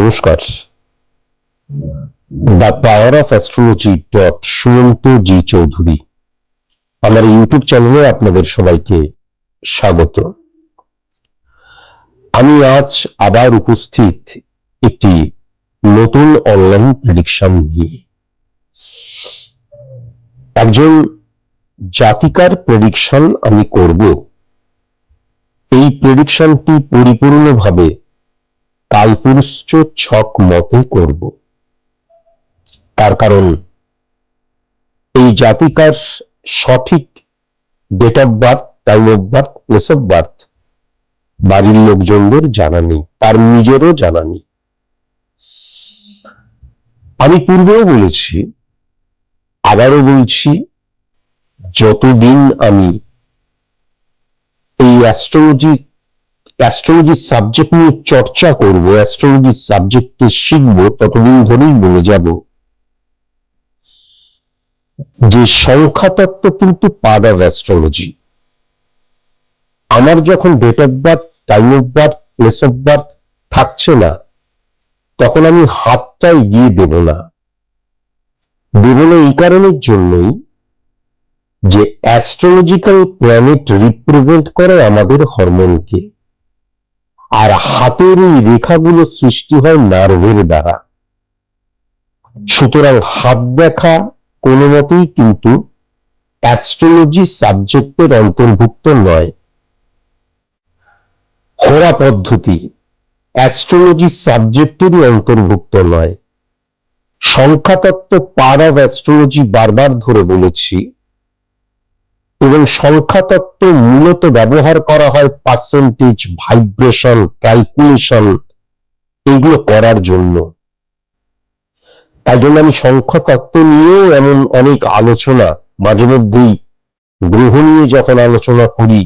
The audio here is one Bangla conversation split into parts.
নমস্কার। The power of astrology Sumanta ji Chowdhury আমার ইউটিউব চ্যানেলে আপনাদের সবাইকে স্বাগত। আমি আজ আবার উপস্থিত একটি নতুন অনলাইন প্রেডিকশন নিয়ে। একজন জাতিকার প্রেডিকশন আমি করব। এই প্রেডিকশনটি পরিপূর্ণভাবে কালপুরুষ ছক মতে করব। তার কারণ এই জাতিকার সঠিক date of birth, time of birth, place of birth বাড়ির লোকজনদের জানা নেই, তার নিজেরও জানা নেই। আমি পূর্বেও বলেছি, আবারও বলছি, যতদিন আমি এই অ্যাস্ট্রোলজি সাবজেক্ট নিয়ে চর্চা করব, অ্যাস্ট্রোলজি সাবজেক্টকে শিখব, ততদিন ধরেই বলে যাব যে সংখ্যাতত্ত্ব কিন্তু পার্ট অফ অ্যাস্ট্রোলজি। আমার যখন date of birth, time of birth, place of birth থাকছে না, তখন আমি হাতটা এগিয়ে দেব না। এই কারণের জন্যই যে অ্যাস্ট্রোলজিক্যাল প্ল্যানেট রিপ্রেজেন্ট করে আমাদের হরমোনকে, আর হাতের এই রেখাগুলো সৃষ্টি হয় নার্ভের দ্বারা। সুতরাং হাত দেখা কোনো মতেই কিন্তু অ্যাস্ট্রোলজি সাবজেক্টের অন্তর্ভুক্ত নয়। হোরা পদ্ধতি অ্যাস্ট্রোলজি সাবজেক্টেরই অন্তর্ভুক্ত নয়। সংখ্যাতত্ত্ব পার্ট অফ অ্যাস্ট্রোলজি বারবার ধরে বলেছি, এবং সংখ্যাতত্ত্ব মূলত ব্যবহার করা হয় পার্সেন্টেজ, ভাইব্রেশন, ক্যালকুলেশন এগুলো করার জন্য। তাই জন্য আমি সংখ্যাতত্ত্ব নিয়েও এমন অনেক আলোচনা মাঝে মধ্যেই, গ্রহ নিয়ে যখন আলোচনা করি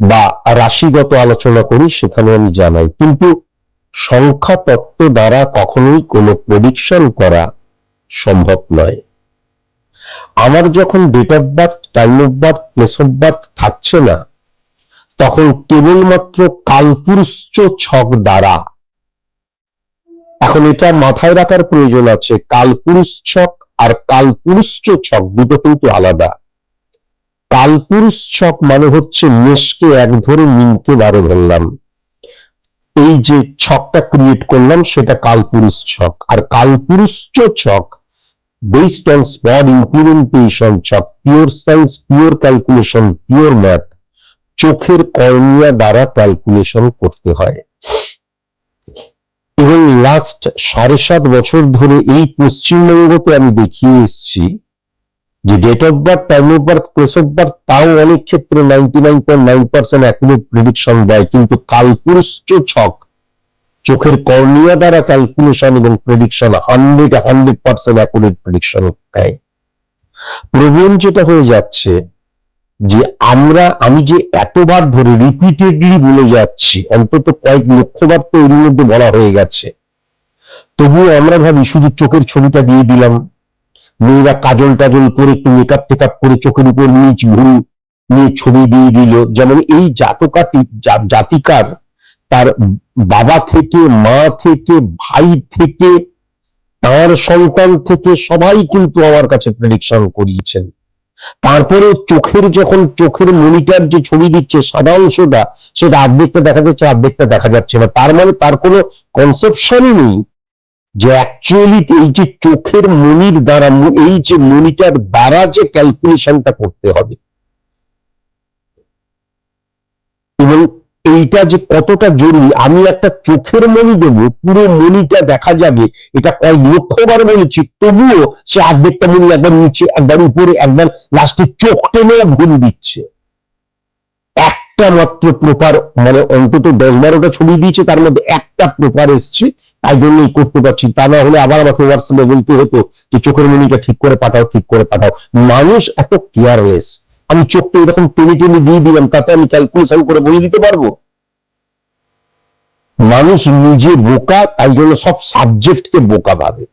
বা রাশিগত আলোচনা করি, সেখানে আমি জানাই। কিন্তু সংখ্যাতত্ত্ব দ্বারা কখনোই কোনো প্রেডিকশন করা সম্ভব নয়। আমার যখন date of birth, time of birth, place of birth থাকছে না, তখন কেবলমাত্র কালপুরুষ ছক দ্বারা, এখন এটা মাথায় রাখার প্রয়োজন আছে, কালপুরুষ ছক আর কালপুরুষ ছক দুটো কিন্তু আলাদা। কালপুরুষ ছক মানে হচ্ছে মেষকে 1 ধরে মিনকে 12 ধরলাম, এই যে ছকটা ক্রিয়েট করলাম সেটা কালপুরুষ ছক। আর কালপুরুষ ছক based on spot implementation ছক, pure science, pure calculation, pure math, চোখের কর্নিয়া দ্বারা ক্যালকুলেশন করতে হয়। এবং লাস্ট 7.5 বছর ধরে এই পশ্চিমবঙ্গতে আমি দেখিয়ে এসেছি যে date of birth, time of birth, place of birth তাও অনেক ক্ষেত্রে 99.9% অ্যাকুরেট প্রেডিকশন দেয়, কিন্তু কালপুরুষ ছক চোখের কর্নিয়া দ্বারা ক্যালকুলেশন এবং প্রেডিকশন 100% অ্যাকুরেট প্রেডিকশন দেয়। প্রবলেম যেটা হয়ে যাচ্ছে যে আমি যে এতবার ধরে রিপিটেডলি বলে যাচ্ছি, অন্তত কয়েক লক্ষবার তো এর মধ্যে বলা হয়ে গেছে, তবুও আমরা ভাবি শুধু চোখের ছবিটা দিয়ে দিলাম, মেয়েরা কাজল টাজল করে একটু মেকআপ টেকআপ করে চোখের উপর নিচ ভুরু নিয়ে ছবি দিয়ে দিল। যেমন এই জাতিকার তার বাবা থেকে, মা থেকে, ভাই থেকে, তার সন্তান থেকে সবাই কিন্তু আমার কাছে প্রেডিকশন করিয়েছেন। তারপরে যখন চোখের মনিটর যে ছবি দিচ্ছে সাদা অংশটা, সেটা অর্ধেকটা দেখা যাচ্ছে, অর্ধেকটা দেখা যাচ্ছে না। তার মানে তার কোনো কনসেপশনই নেই যে অ্যাকচুয়ালি এই যে চোখের মনির দ্বারা, এই যে মনিটর দ্বারা যে ক্যালকুলেশনটা করতে হবে, এবং এইটা যে কতটা জরুরি। আমি একটা চোখের মনি দেবো, পুরো মনিটা দেখা যাবে, এটা কয়েক লক্ষবার বলেছি, তবুও সে অর্ধেকটা মনি একবার নিচে, একবার উপরে, একবার লাস্টে চোখ টেনে ভুল দিচ্ছে। একটা মাত্র প্রপার, মানে অন্তত 10-12টা ছবি দিয়েছে, তার মধ্যে একটা প্রপার এসছে, তাই জন্যই করতে পারছি। তা না হলে আবার আমাকে হোয়াটসঅ্যাপে বলতে হতো যে চোখের মনিটা ঠিক করে পাঠাও, ঠিক করে পাঠাও। মানুষ এত কেয়ারলেস। আমি চোখটা এরকম টেনে টেনে দিয়ে দিলাম, তাতে আমি ক্যালকুলেশন করে বলে দিতে পারবো? মানুষ নিজে বোকা, তাই জন্য সব সাবজেক্টকে বোকা ভাবে।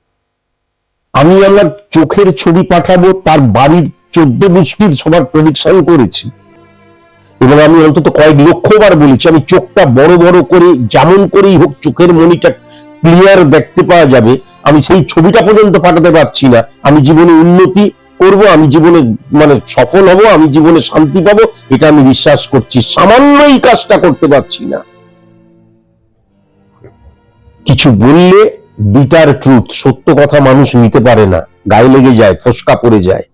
আমি আমার চোখের ছবি পাঠাবো, তার বাড়ির 14 গোষ্ঠীর সবার প্রেডিকশন করেছি, এবং আমি অন্তত কয়েক লক্ষবার বলেছি আমি চোখটা বড় বড় করে, যেমন করেই হোক চোখের মনিটা ক্লিয়ার দেখতে পাওয়া যাবে, আমি সেই ছবিটা পর্যন্ত পাঠাতে পারছি না। আমি জীবনে উন্নতি করব, আমি জীবনে মানে সফল হব, আমি জীবনে শান্তি পাবো, এটা আমি বিশ্বাস করছি। সামান্য এই কাজটা করতে পারছি না। কিছু বললে বিটার ট্রুথ, সত্য কথা মানুষ নিতে পারে না, গায়ে লেগে যায়, ফসকা পড়ে যায়।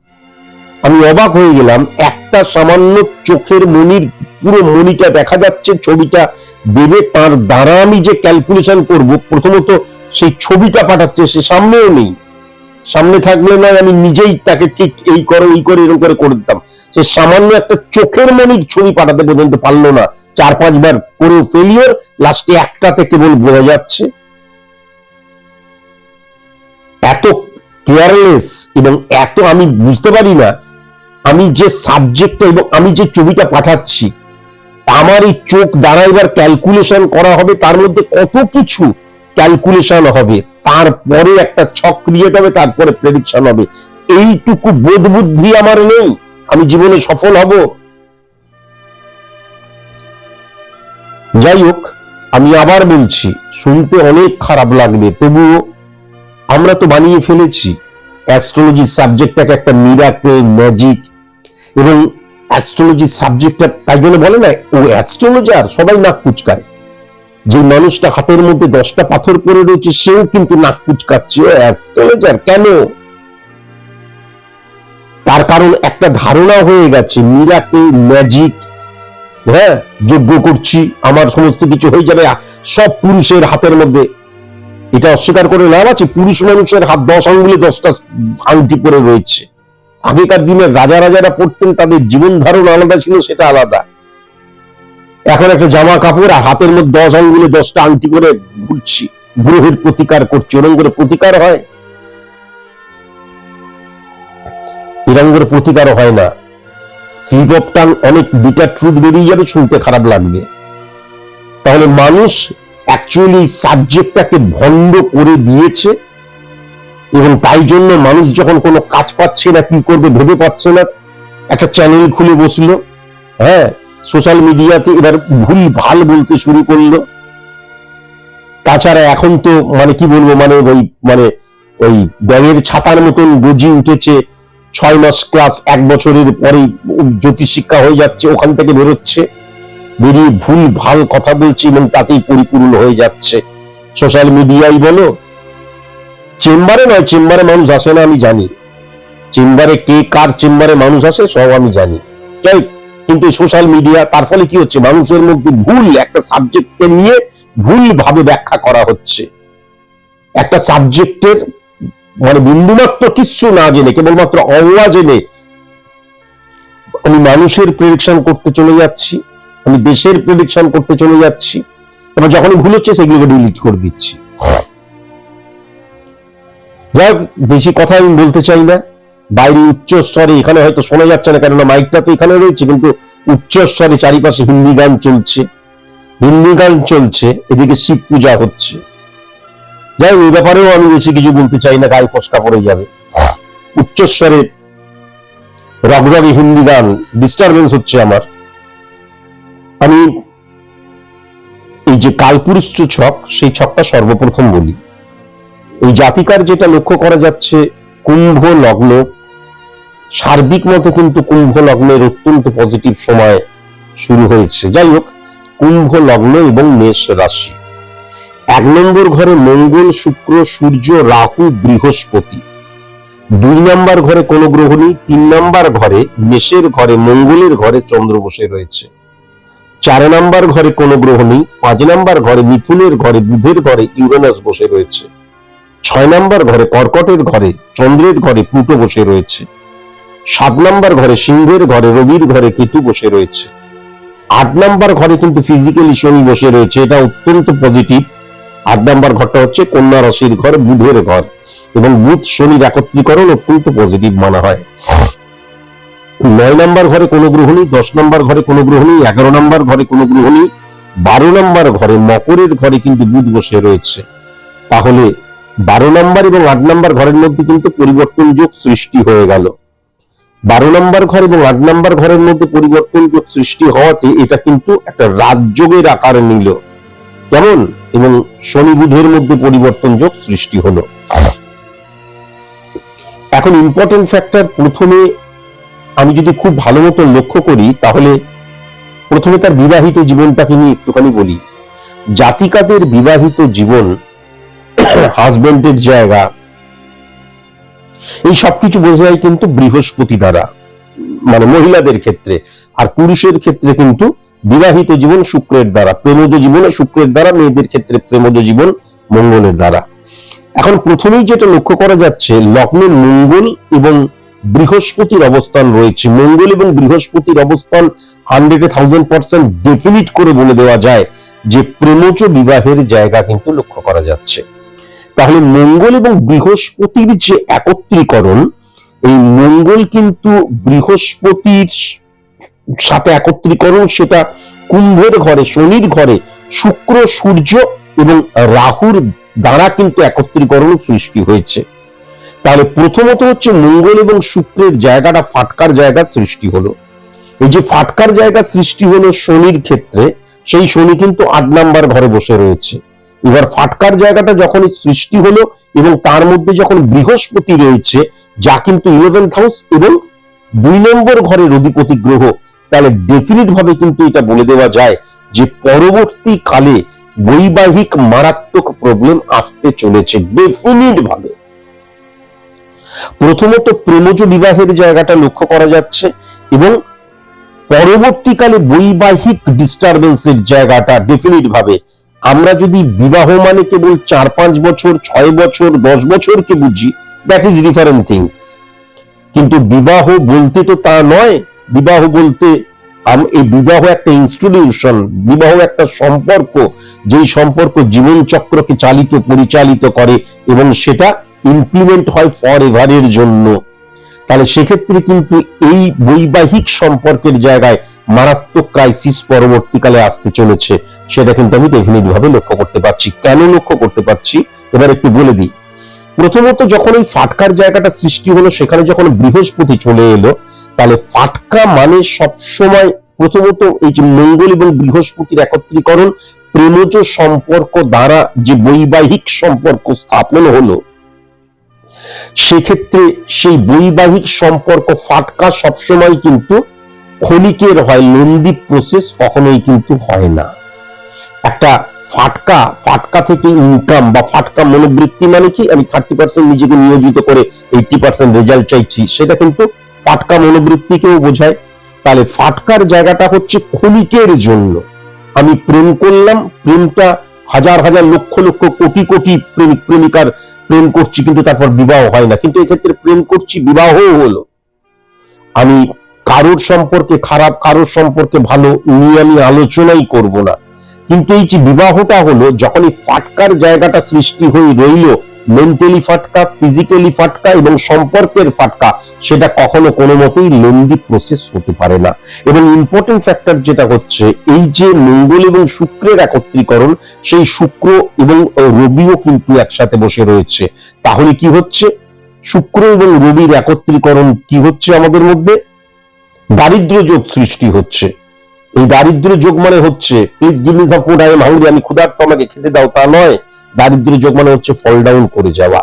আমি অবাক হয়ে গেলাম, একটা সামান্য চোখের মনির পুরো মনিটা দেখা যাচ্ছে, ছবিটা দেবে, তার দ্বারা আমি যে ক্যালকুলেশন করব, প্রথমত সেই ছবিটা পাঠাচ্ছে, সে সামনেও নেই। সামনে থাকলে নয় আমি নিজেই তাকে ঠিক এই করো এই করে এরকম করে দিতাম। সে সামান্য একটা চোখের মনির ছবি পাঠাতে পর্যন্ত পারলো না, 4-5 বার করে ফেলিওর, লাস্টে একটাতে কেবল বোঝা যাচ্ছে। এত কেয়ারলেস এবং এত আমি বুঝতে পারি না, আমি যে সাবজেক্টটা এবং আমি যে ছবিটা পাঠাচ্ছি, আমার এই চোখ দ্বারা এবার ক্যালকুলেশন করা হবে, তার মধ্যে কত কিছু ক্যালকুলেশন হবে, তারপরে একটা ছক ক্রিয়েট হবে, তারপরে প্রেডিকশন হবে। এইটুকু বোধ বুদ্ধি আমার নেই, আমি জীবনে সফল হব? যাই হোক, আমি আবার বলছি, শুনতে অনেক খারাপ লাগবে, তবুও আমরা তো বানিয়ে ফেলেছি অ্যাস্ট্রোলজি সাবজেক্টটাকে একটা মিরাকেল, ম্যাজিক। এবং অ্যাস্ট্রোলজি সাবজেক্টটা তাই জন্য বলে না ও অ্যাস্ট্রোলজার, সবাই নাক কুচকায়। যে মানুষটা হাতের মধ্যে 10টা পাথর পড়ে রয়েছে, সেও কিন্তু নাক কুচকাচ্ছে, ও অ্যাস্ট্রোলজার কেন? তার কারণ একটা ধারণা হয়ে গেছে, মিরাকেল, ম্যাজিক, হ্যাঁ, যজ্ঞ করছি, আমার সমস্ত কিছু হয়ে যাবে, সব পুরুষের হাতের মধ্যে। এটা অস্বীকার করে লাভ আছে? পুরুষ মানুষের হাত 10 আঙ্গুলে 10টা আংটি পরে রয়েছে। আগেকার দিনের রাজারা পড়তেন, তাদের জীবন ধারণ আলাদা ছিল, সেটা আলাদা। এখন একটা জামা কাপড় আর হাতের মধ্যে 10 আঙ্গুলে 10টা আংটি করে ঘুরছি, গ্রহের প্রতিকার করছি। ওরকম করে প্রতিকার হয়? এরকম করে প্রতিকারও হয় না। স্লিপ অফ টাং অনেক বিটার ট্রুথ বেরিয়ে যাবে, শুনতে খারাপ লাগবে। তাহলে মানুষ অ্যাকচুয়ালি সাবজেক্টটাকে ভণ্ড করে দিয়েছে, এবং তাই জন্য মানুষ যখন কোনো কাজ পাচ্ছে না, কি করবে ভেবে পাচ্ছে না, একটা চ্যানেল খুলে বসলো, হ্যাঁ, সোশ্যাল মিডিয়াতে এবার ভুল ভাল বলতে শুরু করলো। তাছাড়া এখন তো মানে কি বলবো, ওই ব্যাঙের ছাতার মতন গজি উঠেছে। 6 মাস ক্লাস, 1 বছরের পরেই জ্যোতিষ শিক্ষা হয়ে যাচ্ছে, ওখান থেকে বেরোচ্ছে, বেরিয়ে ভুল ভাল কথা বলছে, এবং তাতেই পরিপূর্ণ হয়ে যাচ্ছে। সোশ্যাল মিডিয়াই বলো, চেম্বারে নয়, চেম্বারে মানুষ আসে না আমি জানি, চেম্বারে কে কার চেম্বারে মানুষ আসে সব আমি জানি, যাই। কিন্তু সোশ্যাল মিডিয়া, তার ফলে কি হচ্ছে, মানুষের মধ্যে ভুল একটা সাবজেক্টকে নিয়ে ভুল ভাবে ব্যাখ্যা করা হচ্ছে। একটা সাবজেক্টের মানে বিন্দুমাত্র কিছু না জেনে, কেবলমাত্র অওয়া জেনে আমি মানুষের প্রেডিকশন করতে চলে যাচ্ছি, আমি দেশের প্রেডিকশন করতে চলে যাচ্ছি, তবে যখনই ভুল হচ্ছে সেগুলোকে ডিলিট করে দিচ্ছি। যাই হোক, বেশি কথা আমি বলতে চাই না। বাইরে উচ্চ স্তরে, এখানে হয়তো শোনা যাচ্ছে না, কেননা মাইকটা তো এখানে রয়েছে, কিন্তু উচ্চ স্তরে চারিপাশে হিন্দি গান চলছে, এদিকে শিব পূজা হচ্ছে। যাই হোক, এই ব্যাপারেও আমি বেশি কিছু বলতে চাই না, গায়ে ফসকা পড়ে যাবে। উচ্চ স্তরে রগরগে হিন্দি গান, ডিস্টারবেন্স হচ্ছে আমার। আমি এই যে কালপুরুষ ছক, সেই ছকটা সর্বপ্রথম বলি। এই জাতিকার যেটা লক্ষ্য করা যাচ্ছে, কুম্ভ লগ্ন, সার্বিক মতে কিন্তু কুম্ভ লগ্নের অত্যন্ত পজিটিভ সময় শুরু হয়েছে। যাই হোক, কুম্ভ লগ্ন এবং মেষ রাশি, 1 নম্বর ঘরে মঙ্গল, শুক্র, সূর্য, রাহু, বৃহস্পতি। 2 নম্বর ঘরে কোনো গ্রহ নেই। 3 নম্বর ঘরে, মেষের ঘরে, মঙ্গলের ঘরে চন্দ্র বসে রয়েছে। 4 নম্বর ঘরে কোনো গ্রহ নেই। 5 নম্বর ঘরে, মিথুনের ঘরে, বুধের ঘরে ইউরেনাস বসে রয়েছে। 6 নম্বর ঘরে, কর্কটের ঘরে, চন্দ্রের ঘরে প্লুটো বসে রয়েছে। 7 নম্বর ঘরে, সিংহের ঘরে, রবির ঘরে কেতু বসে রয়েছে। 8 নম্বর ঘরে কিন্তু ফিজিক্যালি শনি বসে রয়েছে, এটা অত্যন্ত পজিটিভ। 8 নম্বর ঘরটা হচ্ছে কন্যা রাশির ঘর, বুধের ঘর, এবং বুধ শনির একত্রীকরণ অত্যন্ত পজিটিভ মানা হয়। 9 নম্বর ঘরে কোনো গ্রহ নেই। 10 নম্বর ঘরে কোনো গ্রহ নেই। 11 নম্বর ঘরে কোনো গ্রহ নেই। 12 নম্বর ঘরে, মকরের ঘরে কিন্তু বুধ বসে রয়েছে। তাহলে 12 নম্বর এবং 8 নম্বর ঘরের মধ্যে কিন্তু পরিবর্তন যোগ সৃষ্টি হয়ে গেল। 12 নম্বর ঘর এবং 8 নম্বর ঘরের মধ্যে পরিবর্তন যোগ সৃষ্টি হওয়াতে এটা কিন্তু একটা রাজযোগের আকার নিল। কেমন, এবং শনি বুধের মধ্যে পরিবর্তন যোগ সৃষ্টি হলো। এখন ইম্পর্টেন্ট ফ্যাক্টর, প্রথমে আমি যদি খুব ভালো মতো লক্ষ্য করি তাহলে প্রথমে তার বিবাহিত জীবনটাকে নিয়ে একটুখানি বলি। জাতিকাদের বিবাহিত জীবন, হাজবেন্ডের জায়গা, এই সবকিছু বোঝা যায় কিন্তু বৃহস্পতি দ্বারা, মানে মহিলাদের ক্ষেত্রে, আর পুরুষের ক্ষেত্রে কিন্তু বিবাহিত জীবন শুক্রের দ্বারা, প্রেমজ জীবন শুক্রের দ্বারা, মেয়েদের ক্ষেত্রে প্রেমজ জীবন মঙ্গলের দ্বারা। এখন প্রথমেই যেটা লক্ষ্য করা যাচ্ছে, লগ্নে মঙ্গল এবং বৃহস্পতির অবস্থান রয়েছে। মঙ্গল এবং বৃহস্পতির অবস্থান 100,000% ডেফিনিট করে বলে দেওয়া যায় যে প্রেমজ বিবাহের জায়গা কিন্তু লক্ষ্য করা যাচ্ছে। তাহলে মঙ্গল এবং বৃহস্পতির যে একত্রীকরণ, এই মঙ্গল কিন্তু বৃহস্পতির সাথে একত্রীকরণ, সেটা কুম্ভের ঘরে, শনির ঘরে, শুক্র, সূর্য এবং রাহুর দ্বারা কিন্তু একত্রীকরণ সৃষ্টি হয়েছে। তাহলে প্রথমত হচ্ছে মঙ্গল এবং শুক্রের জায়গাটা ফাটকার জায়গা সৃষ্টি হলো। এই যে ফাটকার জায়গা সৃষ্টি হলো শনির ক্ষেত্রে, সেই শনি কিন্তু 8 নাম্বার ঘরে বসে রয়েছে। এবার ফাটকার জায়গাটা যখনই সৃষ্টি হলো এবং তার মধ্যে যখন বৃহস্পতি রয়েছে, যা কিন্তু 11th হাউস এবং 2 নম্বর ঘরের অধিপতি গ্রহ, তাহলে ডেফিনিট ভাবে কিন্তু এটা বলে দেওয়া যায় যে পরবর্তীকালে বৈবাহিক মারাত্মক প্রবলেম আসতে চলেছে ডেফিনিট ভাবে। প্রথমত প্রেমজ বিবাহের জায়গাটা লক্ষ্য করা যাচ্ছে এবং পরবর্তীকালে বৈবাহিক ডিস্টারবেন্সের জায়গাটা ডেফিনিট ভাবে। আমরা যদি বিবাহ মানে কেবল 4-5 বছর, 6 বছর, 10 বছরকে বুঝি, দ্যাট ইজ ডিফারেন্ট থিংস, কিন্তু বিবাহ বলতে তো তা নয়। বিবাহ বলতে এই বিবাহ একটা ইনস্টিটিউশন, বিবাহ একটা সম্পর্ক, যেই সম্পর্ক জীবন চক্রকে চালিত পরিচালিত করে এবং সেটা ইমপ্লিমেন্ট হয় ফর এভারের জন্য। তাহলে সেক্ষেত্রে কিন্তু এই বৈবাহিক সম্পর্কের জায়গায় মারাত্মক ক্রাইসিস পরবর্তীকালে আসতে চলেছে, সেটা কিন্তু আমি ডেফিনিট ভাবে লক্ষ্য করতে পারছি। কেন লক্ষ্য করতে পারছি এবার একটু বলে দিই। প্রথমত যখন এই ফাটকার জায়গাটা সৃষ্টি হলো, সেখানে যখন বৃহস্পতি চলে এলো, তাহলে ফাটকা মানে সবসময় প্রথমত এই যে মঙ্গল এবং বৃহস্পতির একত্রীকরণ, প্রেমজ সম্পর্ক দ্বারা যে বৈবাহিক সম্পর্ক স্থাপন হলো, সেক্ষেত্রে সেই বৈবাহিক সম্পর্ক ফাটকা সবসময় কিন্তু ক্ষণিকের হয়, লন্দি প্রসেস কখনোই কিন্তু হয় না। একটা ফাটকা থেকে ইনকাম বা ফাটকা মনোবৃত্তি মানে কি, আমি 30% নিজেকে নিয়োজিত করে 80% রেজাল্ট চাইছি, সেটা কিন্তু ফাটকা মনোবৃত্তিকেও বোঝায়। তাহলে ফাটকার জায়গাটা হচ্ছে ক্ষণিকের জন্য। আমি প্রেম করলাম, প্রেমটা হাজার হাজার লক্ষ লক্ষ কোটি কোটি প্রেমিক প্রেমিকার প্রেম করছি, কিন্তু তারপর বিবাহ হয় না। কিন্তু এক্ষেত্রে প্রেম করছি, বিবাহও হলো। আমি কারোর সম্পর্কে খারাপ, কারোর সম্পর্কে ভালো নিয়ে আমি আলোচনাই করব না, কিন্তু এই যে বিবাহটা হলো, যখন এই ফাটকার জায়গাটা সৃষ্টি হয়ে রইল, মেন্টালি ফাটকা, ফিজিক্যালি ফাটকা এবং সম্পর্কের ফাটকা, সেটা কখনো কোনো মতেই লেন্দি প্রসেস হতে পারে না। এবং ইম্পর্টেন্ট ফ্যাক্টর যেটা হচ্ছে, এই যে মঙ্গল এবং শুক্রের একত্রীকরণ, সেই শুক্র এবং রবিও কিন্তু একসাথে বসে রয়েছে। তাহলে কি হচ্ছে, শুক্র এবং রবির একত্রীকরণ কি হচ্ছে, আমাদের মধ্যে দারিদ্র যোগ সৃষ্টি হচ্ছে। এই দারিদ্র যোগ মানে হচ্ছে, please give me some food, I am hungry, আমি ক্ষুধার্ত, আমাকে খেতে দাও, তা নয়। দারিদ্র যোগ মানে হচ্ছে ফল ডাউন করে যাওয়া।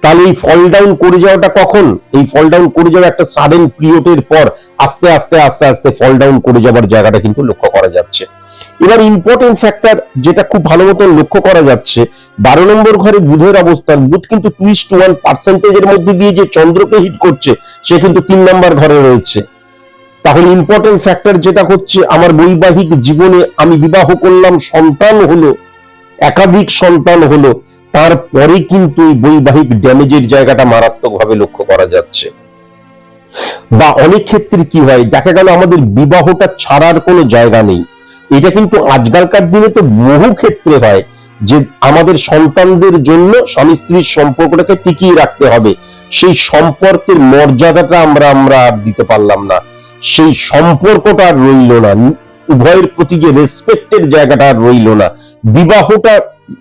তাহলে এই ফল ডাউন করে যাওয়াটা কখন, এই ফল ডাউন করে যাওয়া একটা সাডেন পিরিয়ডের পর আস্তে আস্তে আস্তে আস্তে ফল ডাউন করে যাওয়ার জায়গাটা কিন্তু লক্ষ্য করা যাচ্ছে। এবার ইম্পর্টেন্ট ফ্যাক্টর যেটা খুব ভালো মতো লক্ষ্য করা যাচ্ছে, 12 নম্বর ঘরে বুধের অবস্থান। বুধ কিন্তু 2:1% মধ্যে দিয়ে যে চন্দ্রকে হিট করছে, সে কিন্তু 3 নম্বর ঘরে রয়েছে। তাহলে ইম্পর্টেন্ট ফ্যাক্টর যেটা হচ্ছে, আমার বৈবাহিক জীবনে আমি বিবাহ করলাম, সন্তান হলো, একাধিক সন্তান হলো, তারপরে কিন্তু এই বৈবাহিক ড্যামেজের জায়গাটা মারাত্মকভাবে লক্ষ্য করা যাচ্ছে। বা অনেক ক্ষেত্রে কি হয়, দেখা গেল আমাদের বিবাহটা ছাড়ার কোনো জায়গা নেই। এটা কিন্তু আজকালকার দিনে তো বহু ক্ষেত্রে হয় যে আমাদের সন্তানদের জন্য স্বামী স্ত্রীর সম্পর্কটাকে টিকিয়ে রাখতে হবে, সেই সম্পর্কের মর্যাদাটা আমরা আর দিতে পারলাম না, সেই সম্পর্কটা আর রইল না, উভয়ের প্রতি যে রেসপেক্টের জায়গাটা আর রইল না। বিবাহটা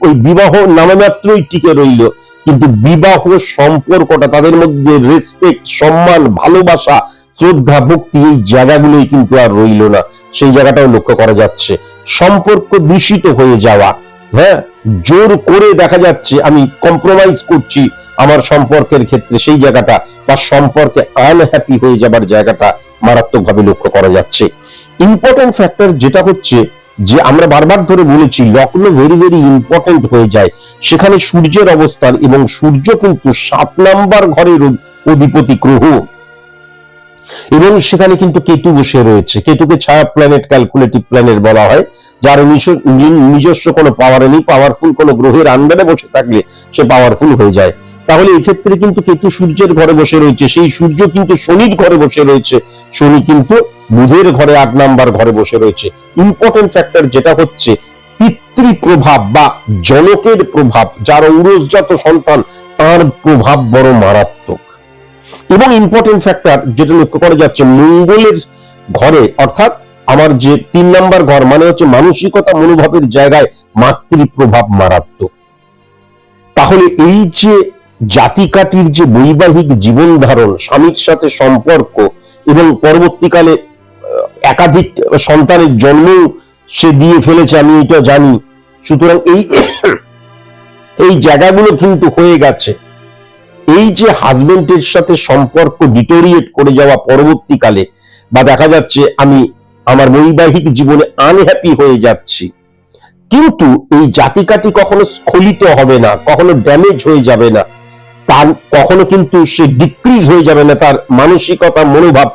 ওই বিবাহ নামমাত্রই টিকে রইল, কিন্তু বিবাহ সম্পর্কটা, তাদের মধ্যে রেসপেক্ট, সম্মান, ভালোবাসা, শ্রদ্ধা ভক্তি এই জায়গাগুলোই কিন্তু আর রইল না, সেই জায়গাটাও লক্ষ্য করা যাচ্ছে। সম্পর্ক দূষিত হয়ে যাওয়া, হ্যাঁ, জোর করে দেখা যাচ্ছে আমি কম্প্রোমাইজ করছি আমার সম্পর্কের ক্ষেত্রে, সেই জায়গাটা বা সম্পর্কে আনহ্যাপি হয়ে যাবার জায়গাটা মারাত্মকভাবে লক্ষ্য করা যাচ্ছে। ইম্পর্টেন্ট ফ্যাক্টর যেটা হচ্ছে যে আমরা বারবার ধরে বলেছি লগ্ন ভেরি ভেরি ইম্পর্টেন্ট হয়ে যায়, সেখানে সূর্যের অবস্থান, এবং সূর্য কিন্তু 7 নাম্বার ঘরের অধিপতি গ্রহ, এবং সেখানে কিন্তু কেতু বসে রয়েছে। কেতুকে ছায়া প্ল্যানেট, ক্যালকুলেটিভ প্ল্যানেট বলা হয়, যার নিজস্ব কোনো পাওয়ার নেই। পাওয়ারফুল কোনো গ্রহের আন্ডারে বসে থাকলে সে পাওয়ারফুল হয়ে যায়। তাহলে এক্ষেত্রে কিন্তু কেতু সূর্যের ঘরে বসে রয়েছে, সেই সূর্য কিন্তু শনির ঘরে বসে রয়েছে, শনি কিন্তু বুধের ঘরে 8 নাম্বার ঘরে বসে রয়েছে। ইম্পর্টেন্ট ফ্যাক্টর যেটা হচ্ছে পিতৃ প্রভাব বা জনকের প্রভাব, যার ঔরসজাত সন্তান তার প্রভাব বড় মারাত্মক। এবং ইম্পর্টেন্ট ফ্যাক্টর যেটা লক্ষ্য করা যাচ্ছে মঙ্গলের ঘরে, অর্থাৎ আমার যে 3 নাম্বার ঘর, মানে হচ্ছে মানসিকতা মনোভাবের জায়গায় মাতৃ প্রভাব মারাত্মক। তাহলে এই যে জাতিকাটির যে বৈবাহিক জীবন ধারণ, স্বামীর সাথে সম্পর্ক, এবং পরবর্তীকালে একাধিক সন্তানের জন্ম সে দিয়ে ফেলেছে, আমি এটা জানি। সুতরাং এই জায়গাগুলো কিন্তু হয়ে গেছে। এই যে হাজবেন্ডের সাথে সম্পর্ক ডিটোরিয়েট করে যাওয়া পরবর্তীকালে, বা দেখা যাচ্ছে আমি আমার বৈবাহিক জীবনে আনহ্যাপি হয়ে যাচ্ছি, কিন্তু এই জাতিকাটি কখনো স্খলিত হবে না, কখনো ড্যামেজ হয়ে যাবে না, তার কখনো কিন্তু সে ডিক্রিজ হয়ে যাবে না, তার মানসিকতা মনোভাব,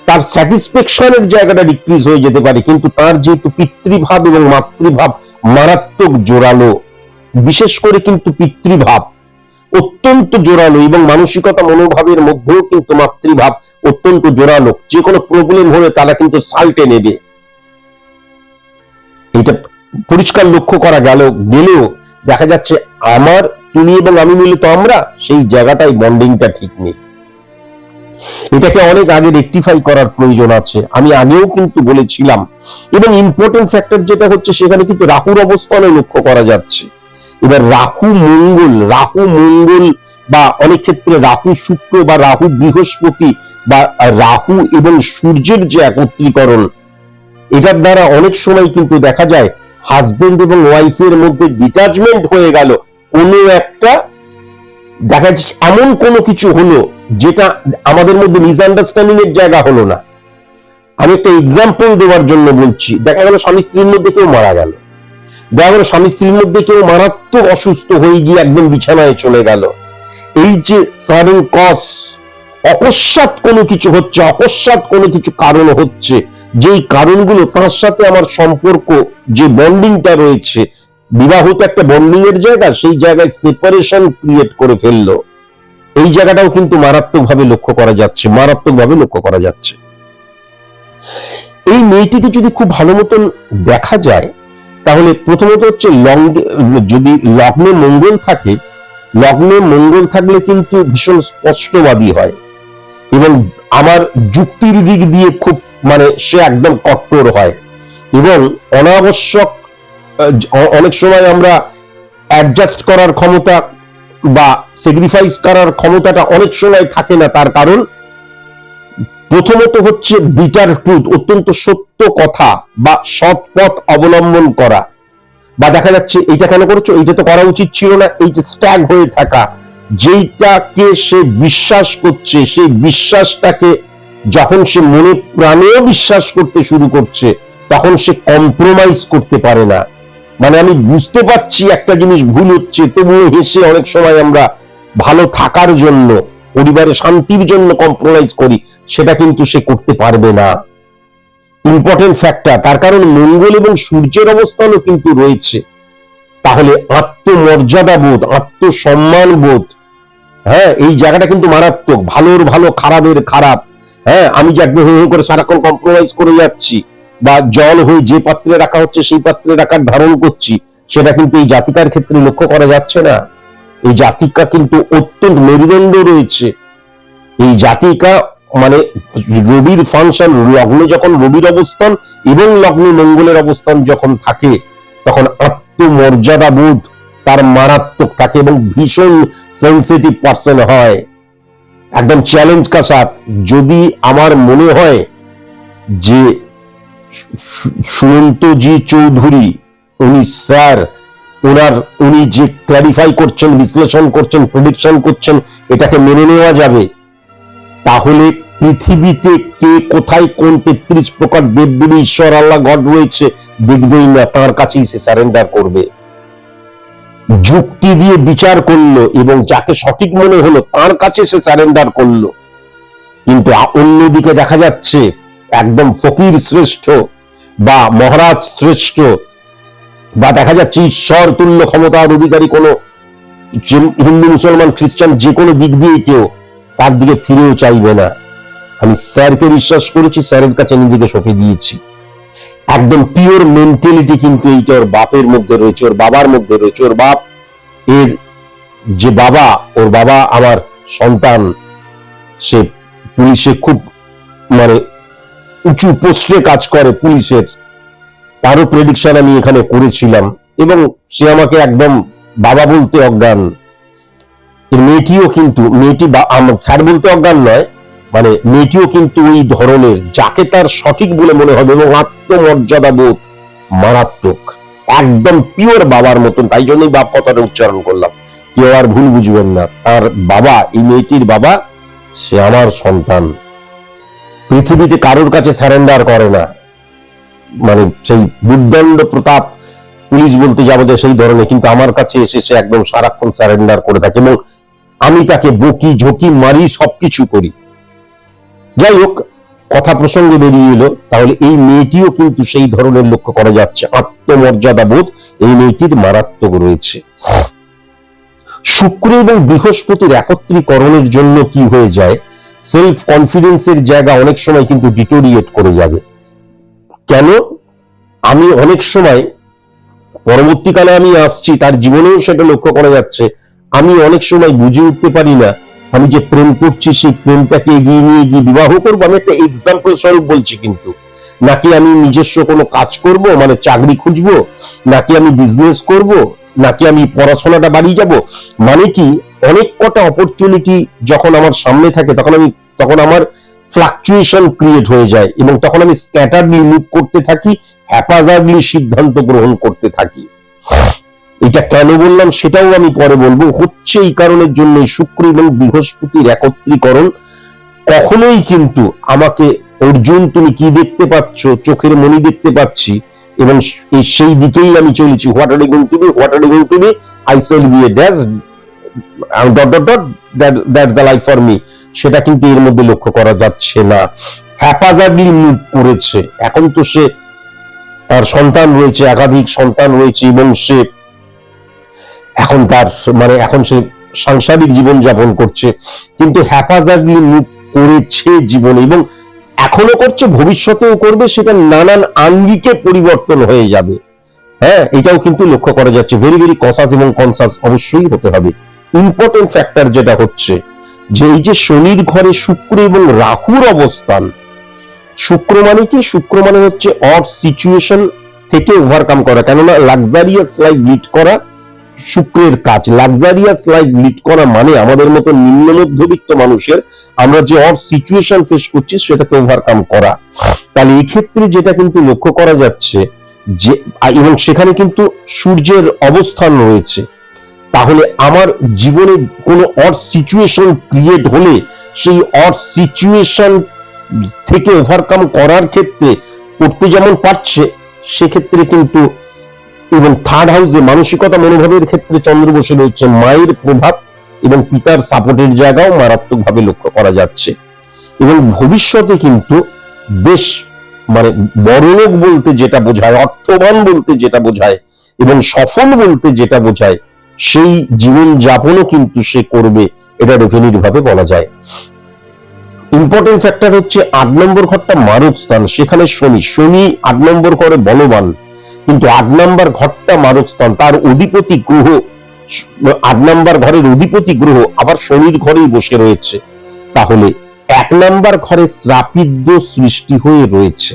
তার স্যাটিসফ্যাকশনের জায়গাটা ডিক্রিজ হয়ে যেতে পারে, কিন্তু তার যেহেতু পিতৃভাব এবং মাতৃভাব মারাত্মক জোরালো, বিশেষ করে কিন্তু পিতৃভাব অত্যন্ত জোরালো, এবং মানসিকতা মনোভাবের মধ্যেও কিন্তু মাতৃভাব অত্যন্ত জোরালো। যে কোনো প্রবলেম হলে তারা কিন্তু সাল্টে নেবে, এটা পরিষ্কার লক্ষ্য করা গেলেও দেখা যাচ্ছে আমার তুমি এবং আমি মিলে তো আমরা, সেই জায়গাটাই বন্ডিংটা ঠিক নেই। এটাকে অনেক আগে রেকটিফাই করার প্রয়োজন আছে, আমি আগেও কিন্তু বলেছিলাম। এবং ইম্পর্টেন্ট ফ্যাক্টর যেটা হচ্ছে সেখানে কিন্তু রাহুর অবস্থানে লক্ষ্য করা যাচ্ছে। এবার রাহু মঙ্গল বা অনেক ক্ষেত্রে রাহু শুক্র বা রাহু বৃহস্পতি বা রাহু এবং সূর্যের যে একত্রীকরণ, এটার দ্বারা অনেক সময় কিন্তু দেখা যায় হাজবেন্ড এবং ওয়াইফের মধ্যে ডিটাচমেন্ট হয়ে গেল, কোনো একটা দেখা যাচ্ছে এমন কোনো কিছু হলো যেটা আমাদের মধ্যে মিসআন্ডারস্ট্যান্ডিং এর জায়গা হলো না। আমি একটা এক্সাম্পল দেওয়ার জন্য বলছি, দেখা গেল স্বামী স্ত্রীর মধ্যে কেউ মারা গেল, দেখা গেল স্বামী স্ত্রীর মধ্যে কেউ মারাত্মক অসুস্থ হয়ে গিয়ে একদম বিছানায় চলে গেল। এই যে সাডেন কজ, অকস্মাৎ কোনো কিছু হচ্ছে, অকস্মাৎ কোনো কিছু কারণ হচ্ছে, যেই কারণগুলো তার সাথে আমার সম্পর্ক যে বন্ডিংটা রয়েছে, বিবাহ তো একটা বন্ডিং এর জায়গা, সেই জায়গায় সেপারেশন ক্রিয়েট করে ফেললো। এই জায়গাটাও কিন্তু মারাত্মকভাবে লক্ষ্য করা যাচ্ছে। এই মেয়েটিকে যদি খুব ভালো মতন দেখা যায়, তাহলে প্রথমত হচ্ছে যদি লগ্নে মঙ্গল থাকলে কিন্তু ভীষণ স্পষ্টবাদী হয়, এবং আমার যুক্তির দিক দিয়ে খুব সে একদম কঠোর হয়, এবং অনাবশ্যক অনেক সময় আমরা অ্যাডজাস্ট করার ক্ষমতা বা স্যাক্রিফাইস করার ক্ষমতাটা অনেক সময় থাকে না। তার কারণ প্রথমত হচ্ছে বিটার ট্রুথ, অত্যন্ত সত্য কথা বা সৎ পথ অবলম্বন করা, বা দেখা যাচ্ছে এইটা কেন করেছো, এইটা তো করা উচিত ছিল না, এই যে স্ট্যাগ হয়ে থাকা, যেইটাকে সে বিশ্বাস করছে, সেই বিশ্বাসটাকে যখন সে মনে প্রাণেও বিশ্বাস করতে শুরু করছে, তখন সে কম্প্রোমাইজ করতে পারে না। আমি বুঝতে পারছি একটা জিনিস ভুল হচ্ছে, তবুও হেসে অনেক সময় আমরা ভালো থাকার জন্য, পরিবারের শান্তির জন্য কম্প্রোমাইজ করি, সেটা কিন্তু সে করতে পারবে না। ইম্পর্টেন্ট ফ্যাক্টর, তার কারণ মঙ্গল এবং সূর্যের অবস্থানও কিন্তু রয়েছে। তাহলে আত্মমর্যাদা বোধ, আত্মসম্মান বোধ, হ্যাঁ, এই জায়গাটা কিন্তু মারাত্মক। ভালোর ভালো, খারাপের খারাপ, হ্যাঁ, আমি যে একদম করে সারাক্ষণ কম্প্রোমাইজ করে যাচ্ছি, বা জল হয়ে যে পাত্রে রাখা হচ্ছে সেই পাত্রে রাখার ধারণ করছি, সেটা কিন্তু এই জাতিকার ক্ষেত্রে লক্ষ্য করা যাচ্ছে না। এই জাতিকা কিন্তু অত্যন্ত মেরুদণ্ড রয়েছে। এই জাতিকা রবির ফাংশন, লগ্নে যখন রবির অবস্থান এবং লগ্নে মঙ্গলের অবস্থান যখন থাকে, তখন আত্মমর্যাদা বোধ তার মারাত্মক থাকে, এবং ভীষণ সেন্সিটিভ পার্সন হয়। একদম চ্যালেঞ্জ কা সাথ, যদি আমার মনে হয় যে সুমন্তজি চৌধুরী উনি স্যার, উনি যে ক্ল্যারিফাই করছেন, বিশ্লেষণ করছেন, প্রেডিকশন করছেন, এটাকে মেনে নেওয়া যাবে, তাহলে পৃথিবীতে কে কোথায় কোন 33 প্রকার দেবদেবী ঈশ্বর আল্লাহ গড রয়েছে দেখবেই না, তার কাছেই সে সারেন্ডার করবে। যুক্তি দিয়ে বিচার করলো এবং যাকে সঠিক মনে হলো তার কাছে সে সারেন্ডার করলো। কিন্তু অন্যদিকে দেখা যাচ্ছে একদম ফকির শ্রেষ্ঠ বা মহারাজ শ্রেষ্ঠ বা দেখা যাচ্ছে ঈশ্বর তুল্য ক্ষমতার অধিকারী কোনো হিন্দু মুসলমান খ্রিস্টান যে কোনো দিক দিয়ে কেউ তার দিকে ফিরেও চাইবে না। আমি স্যারকে বিশ্বাস করেছি, স্যারের কাছে নিজেকে সঁপে দিয়েছি। একদম পিওর মেন্টালিটি কিন্তু এইটা ওর বাপের মধ্যে রয়েছে, ওর বাবার মধ্যে রয়েছে। ওর বাপ, এর যে বাবা, ওর বাবা আমার সন্তান, সে পুলিশে খুব মানে উঁচু পোস্টে কাজ করে পুলিশের, তারও প্রেডিকশন আমি এখানে করেছিলাম এবং সে আমাকে একদম বাবা বলতে অজ্ঞান। এর মেয়েটিও কিন্তু, স্যার বলতে অজ্ঞান নয়, মানে মেয়েটিও কিন্তু ওই ধরনের, যাকে তার সঠিক বলে মনে হবে এবং আত্মমর্যাদা বোধ মারাত্মক, একদম পিওর বাবার মতন। তাই জন্যই বাপ কথাটা উচ্চারণ করলাম, কেউ আর ভুল বুঝবেন না। তার বাবা, এই মেয়েটির বাবা, সে আমার সন্তান। পৃথিবীতে কারোর কাছে সারেন্ডার করে না, মানে সেই বুদ্ধণ্ড প্রতাপ পুলিশ বলতে যাবো সেই ধরনের, কিন্তু আমার কাছে এসে সে একদম সারাক্ষণ সারেন্ডার করে থাকে এবং আমি তাকে বকি ঝকি মারি, সবকিছু করি। যাই হোক, কথা প্রসঙ্গে বেরিয়ে এলো, তাহলে এই মেয়েটিও কিন্তু সেই ধরনের লক্ষ্য করা যাচ্ছে। আত্মমর্যাদা বোধ এই মেয়েটির মারাত্মক রয়েছে। শুক্র এবং বৃহস্পতির একত্রীকরণের জন্য কি হয়ে যায়, সেলফ কনফিডেন্সের জায়গা অনেক সময় কিন্তু ডিটোরিয়েট করে যাবে। কেন? আমি অনেক সময়, পরবর্তীকালে আমি আসছি, তার জীবনেও সেটা লক্ষ্য করা যাচ্ছে, আমি অনেক সময় বুঝে উঠতে পারি না আমি যে প্রেম করছি সেই প্রেমটাকে এগিয়ে নিয়ে গিয়ে বিবাহ করবো, আমি একটা এক্সাম্পল স্বরূপ বলছি কিন্তু, নাকি আমি নিজস্ব কোনো কাজ করব, মানে চাকরি খুঁজবো, নাকি আমি বিজনেস করব, নাকি আমি পড়াশোনাটা বাড়িয়ে যাব। মানে কি, অনেক কটা অপরচুনিটি যখন আমার সামনে থাকে তখন আমার ফ্লাকচুয়েশন ক্রিয়েট হয়ে যায় এবং তখন আমি স্ক্যাটারলি মুভ করতে থাকি, হ্যাপাজার্ডলি সিদ্ধান্ত গ্রহণ করতে থাকি। এটা কেন বললাম সেটাও আমি পরে বলবো। হচ্ছে এই কারণের জন্য শুক্র এবং বৃহস্পতির একত্রীকরণ কখনোই কিন্তু আমাকে, অর্জুন তুমি কি দেখতে পাচ্ছ, চোখের মণি দেখতে পাচ্ছি এবং সেই দিকেই আমি চলেছি, what are you going to be, what are you going to be, I shall be a dash dot dot dot, that's the life for me, সেটা কিন্তু এর মধ্যে লক্ষ্য করা যাচ্ছে না। হ্যাপাজার্ডলি মুভ করেছে। এখন তো সে, তার সন্তান রয়েছে, একাধিক সন্তান রয়েছে এবং সে এখন তার মানে এখন সে সাংসারিক জীবন যাপন করছে, কিন্তু হ্যাপাজার্ডলি মুভ করেছে জীবনে এবং এখনো করছে, ভবিষ্যতেও করবে, সেটা নানান আঙ্গিকে পরিবর্তন হয়ে যাবে। হ্যাঁ, এটাও কিন্তু লক্ষ্য করা যাচ্ছে। ভেরি ভেরি কনসাস এবং কনসাস অবশ্যই হতে হবে। ইম্পর্টেন্ট ফ্যাক্টর যেটা হচ্ছে যে এই যে শনির ঘরে শুক্র এবং রাহুর অবস্থান, শুক্র মানে কি, শুক্র মানে হচ্ছে অড সিচুয়েশন থেকে ওভারকাম করা। কেননা লাক্সারিয়াস লাইফ লিড করা শুক্রের কাজ। লাক্সারিয়াস লাইফ লিড করা মানে আমাদের মতো নিম্ন মধ্যবিত্ত মানুষের, আমরা যে অড সিচুয়েশন ফেস করছি সেটাকে ওভারকাম করা। তাহলে এই ক্ষেত্রে যেটা কিন্তু লক্ষ্য করা যাচ্ছে যে, এবং সেখানে কিন্তু সূর্যের অবস্থান রয়েছে, তাহলে আমার জীবনে কোনো অড সিচুয়েশন ক্রিয়েট হলে সেই অড সিচুয়েশন থেকে ওভারকাম করার ক্ষেত্রে করতে যেমন পারছে, সেক্ষেত্রে কিন্তু, এবং থার্ড হাউসে মানসিকতা মনোভাবের ক্ষেত্রে চন্দ্র বসে রয়েছে, মায়ের প্রভাব এবং পিতার সাপোর্টের জায়গাও মারাত্মকভাবে লক্ষ্য করা যাচ্ছে। এবং ভবিষ্যতে কিন্তু বেশ মানে বড়লোক বলতে যেটা বোঝায়, অর্থবান বলতে যেটা বোঝায় এবং সফল বলতে যেটা বোঝায়, সেই জীবন যাপনও কিন্তু সে করবে, এটা ডেফিনিট ভাবে বলা যায়। ইম্পর্টেন্ট ফ্যাক্টর হচ্ছে 8 নম্বর ঘরটা মারক স্থান, সেখানে শনি 8 নম্বর ঘরে বলবান, কিন্তু 8 নম্বর ঘরটা মারক স্থান, তার অধিপতি গ্রহ, 8 নম্বর ঘরের অধিপতি গ্রহ আবার শনির ঘরেই বসে রয়েছে। তাহলে 1 নম্বর ঘরে শ্রাপিত সৃষ্টি হয়ে রয়েছে।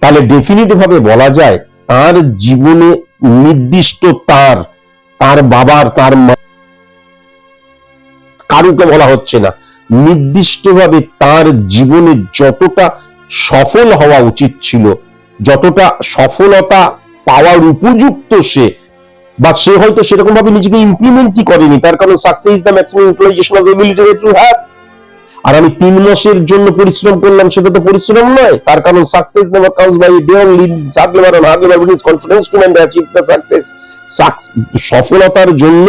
তাহলে ডেফিনিট ভাবে বলা যায় তার জীবনে নির্দিষ্ট তার বাবার, তার মা, কারুকে বলা হচ্ছে না, নির্দিষ্টভাবে তার জীবনে যতটা সফল হওয়া উচিত ছিল, যতটা সফলতা পাওয়ার উপযুক্ত সে, বা সে হয়তো সেরকম ভাবে নিজেকে ইমপ্লিমেন্টই করেনি। তার কারণ success is the maximum utilisation of ability that you have. আর আমি 3 মাসের জন্য পরিশ্রম করলাম, সেটা তো পরিশ্রম নয়। তার কারণ success never comes by day only, hard labour on hard labour with confidence to man achieve the success. সফলতার জন্য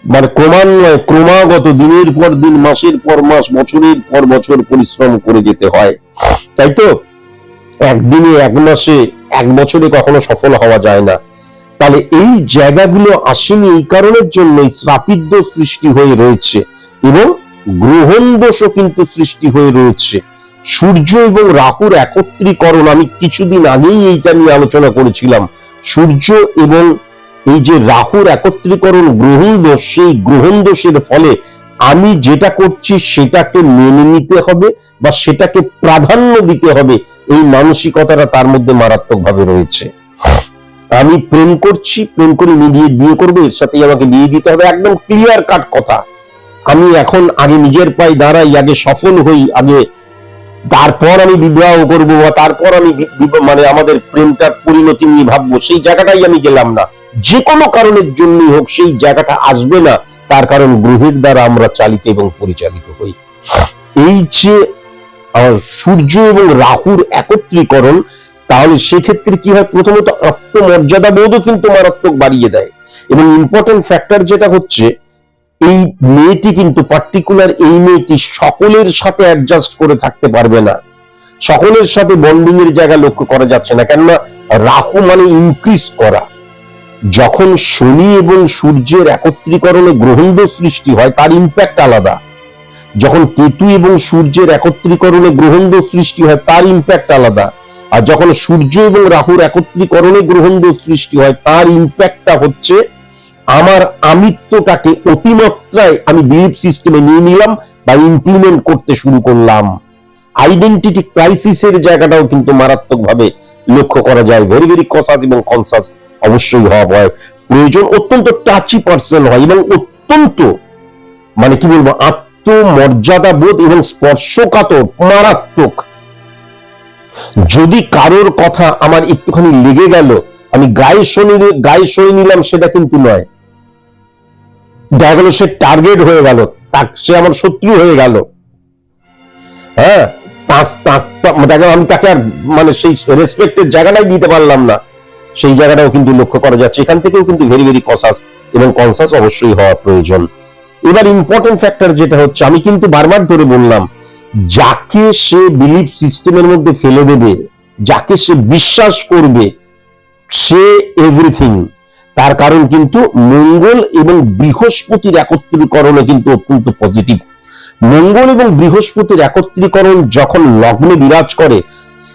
মানে ক্রমান্বয়ে ক্রমাগত দিনের পর দিন, মাসের পর মাস, বছরের পর বছর পরিশ্রম করে যেতে হয়, তাই তো? একদিনে, এক মাসে, এক বছরে কখনো সফল হওয়া যায় না। তাহলে এই জায়গাগুলো আসেনি এই কারণের জন্য শ্রাপিত দোষ সৃষ্টি হয়ে রয়েছে এবং গ্রহণ দোষও কিন্তু সৃষ্টি হয়ে রয়েছে। সূর্য এবং রাহুর একত্রীকরণ, আমি কিছুদিন আগেই এইটা নিয়ে আলোচনা করেছিলাম। সূর্য এবং এই যে রাহুর একত্রীকরণ গ্রহণ দোষ, সেই গ্রহণ দোষের ফলে আমি যেটা করছি সেটাকে মেনে নিতে হবে বা সেটাকে প্রাধান্য দিতে হবে, এই মানসিকতাটা তার মধ্যে মারাত্মকভাবে রয়েছে। আমি প্রেম করছি, প্রেম করে ইমিডিয়েট বিয়ে করবো, এর সাথেই আমাকে বিয়ে দিতে হবে, একদম ক্লিয়ার কাট কথা। আমি এখন আগে নিজের পায়ে দাঁড়াই, আগে সফল হই, আগে তারপর আমি বিবাহ করবো বা তারপর আমি মানে আমাদের প্রেমটার পরিণতি নিয়ে ভাববো, সেই জায়গাটাই আমি গেলাম না। যে কোনো কারণের জন্যই হোক সেই জায়গাটা আসবে না, তার কারণ গ্রহের দ্বারা আমরা চালিত এবং পরিচালিত হই। এই যে সূর্য এবং রাহুর একত্রীকরণ, তাহলে সেক্ষেত্রে কি হয়, প্রথমত আত্মমর্যাদা বোধও কিন্তু মারাত্মক বাড়িয়ে দেয়। এবং ইম্পর্টেন্ট ফ্যাক্টর যেটা হচ্ছে, এই মেয়েটি কিন্তু পার্টিকুলার এই মেয়েটি সকলের সাথে অ্যাডজাস্ট করে থাকতে পারবে না, সকলের সাথে বন্ডিং এর জায়গা লক্ষ্য করা যাচ্ছে না। কেননা রাহু মানে ইনক্রিজ করা। যখন শনি এবং সূর্যের একত্রীকরণে গ্রহণ দোষ সৃষ্টি হয়, তার ইম্প্যাক্ট আলাদা। যখন কেতু এবং সূর্যের একত্রীকরণে গ্রহণ দোষ সৃষ্টি হয়, তার ইম্প্যাক্ট আলাদা। আর যখন সূর্য এবং রাহুর একত্রীকরণে গ্রহণ দোষ সৃষ্টি হয়, তার ইম্প্যাক্টটা হচ্ছে আমার আমিত্বটাকে অতিমাত্রায় আমি বিলিফ সিস্টেমে নিয়ে নিলাম বা ইমপ্লিমেন্ট করতে শুরু করলাম। আইডেন্টিটি ক্রাইসিসের জায়গাটাও কিন্তু মারাত্মকভাবে লক্ষ্য করা যায়। ভেরি ভেরি কনসাস এবং কনসাস অবশ্যই হওয়া হয় প্রয়োজন। অত্যন্ত টাচি পার্সন হয় এবং অত্যন্ত মানে কি বলবো, আত্মমর্যাদা বোধ এবং স্পর্শকাতর, মারাত্মক। যদি কারোর কথা আমার একটুখানি লেগে গেল, আমি গায়ে সই নিলাম, সেটা কিন্তু নয়। দেখা গেল সে টার্গেট হয়ে গেল, সে আমার শত্রু হয়ে গেল, হ্যাঁ, আমি তাকে আর মানে সেই রেসপেক্টের জায়গাটাই দিতে পারলাম না, সেই জায়গাটাও কিন্তু লক্ষ্য করা যাচ্ছে। এখান থেকেও কিন্তু ভেরি ভেরি কনসাস এবং কনসাস অবশ্যই হওয়া প্রয়োজন। এবার ইম্পর্টেন্ট ফ্যাক্টর যেটা হচ্ছে, আমি কিন্তু বারবার ধরে বললাম, যাকে সে বিলিফ সিস্টেমের মধ্যে ফেলে দেবে, যাকে সে বিশ্বাস করবে, সে এভরিথিং। তার কারণ কিন্তু মঙ্গল এবং বৃহস্পতির একত্রীকরণে কিন্তু অত্যন্ত পজিটিভ। মঙ্গল এবং বৃহস্পতির একত্রীকরণ যখন লগ্নে বিরাজ করে,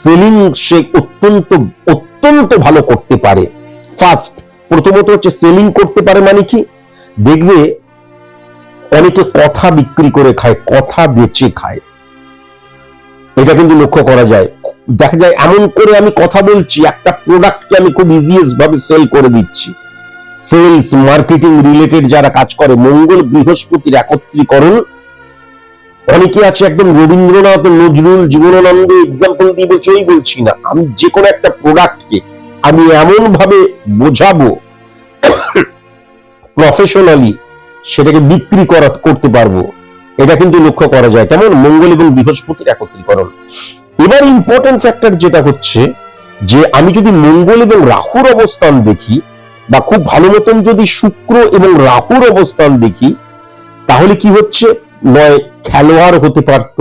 সেলিং সে অত্যন্ত অত্যন্ত ভালো করতে পারে। ফার্স্ট প্রথমত হচ্ছে সেলিং করতে পারে, মানে কি, দেখবে অনেকে কথা বিক্রি করে খায়, কথা বেচে খায়, এটা কিন্তু লক্ষ্য করা যায়। দেখা যায় এমন করে আমি কথা বলছি, একটা প্রোডাক্টকে আমি খুব ইজিয়েস্ট ভাবে সেল করে দিচ্ছি। সেলস মার্কেটিং রিলেটেড যারা কাজ করে, মঙ্গল বৃহস্পতির একত্রীকরণ, অনেকে আছে একদম রবীন্দ্রনাথ, নজরুল, জীবনানন্দ এক্সাম্পল দিয়ে বলছি না, আমি যে কোনো একটা প্রোডাক্টকে আমি এমন ভাবে বোঝাবো প্রফেশনালি, সেটাকে বিক্রি করতে পারবো, এটা কিন্তু লক্ষ্য করা যায়। কেমন মঙ্গল এবং বৃহস্পতির একত্রীকরণ। এবার ইম্পর্টেন্ট ফ্যাক্টর যেটা হচ্ছে যে, আমি যদি মঙ্গল এবং রাহুর অবস্থান দেখি, বা খুব ভালো মতন যদি শুক্র এবং রাহুর অবস্থান দেখি, তাহলে কি হচ্ছে, নয় খেলোয়াড় হতে পারত,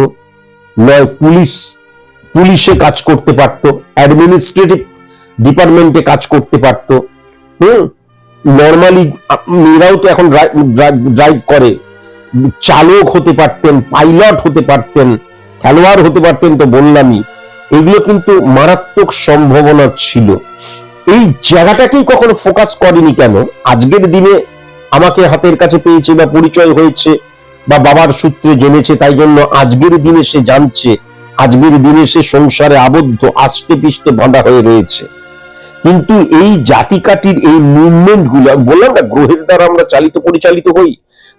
নয় পুলিশে কাজ করতে পারত, অ্যাডমিনিস্ট্রেটিভ ডিপার্টমেন্টে কাজ করতে পারত। নর্মালি মেয়েরাও তো এখন ড্রাইভ করে, চালক হতে পারতেন, পাইলট হতে পারতেন, খেলোয়াড় হতে পারতেন, তো বললামই, এগুলো কিন্তু মারাত্মক সম্ভাবনা ছিল। এই জায়গাটাকেই কখনো ফোকাস করেনি কেন? আজকের দিনে আমাকে হাতের কাছে পেয়েছে বা পরিচয় হয়েছে বা বাবার সূত্রে জেনেছে, তাই জন্য আজকের দিনে সে জানছে, আজকের দিনে সে সংসারে আবদ্ধ, আষ্টে পিষ্টে বাঁধা হয়ে রয়েছে। কিন্তু এই জাতিকাটির এই মুভমেন্ট গুলো, বললাম না, গ্রহের দ্বারা আমরা চালিত পরিচালিত হই।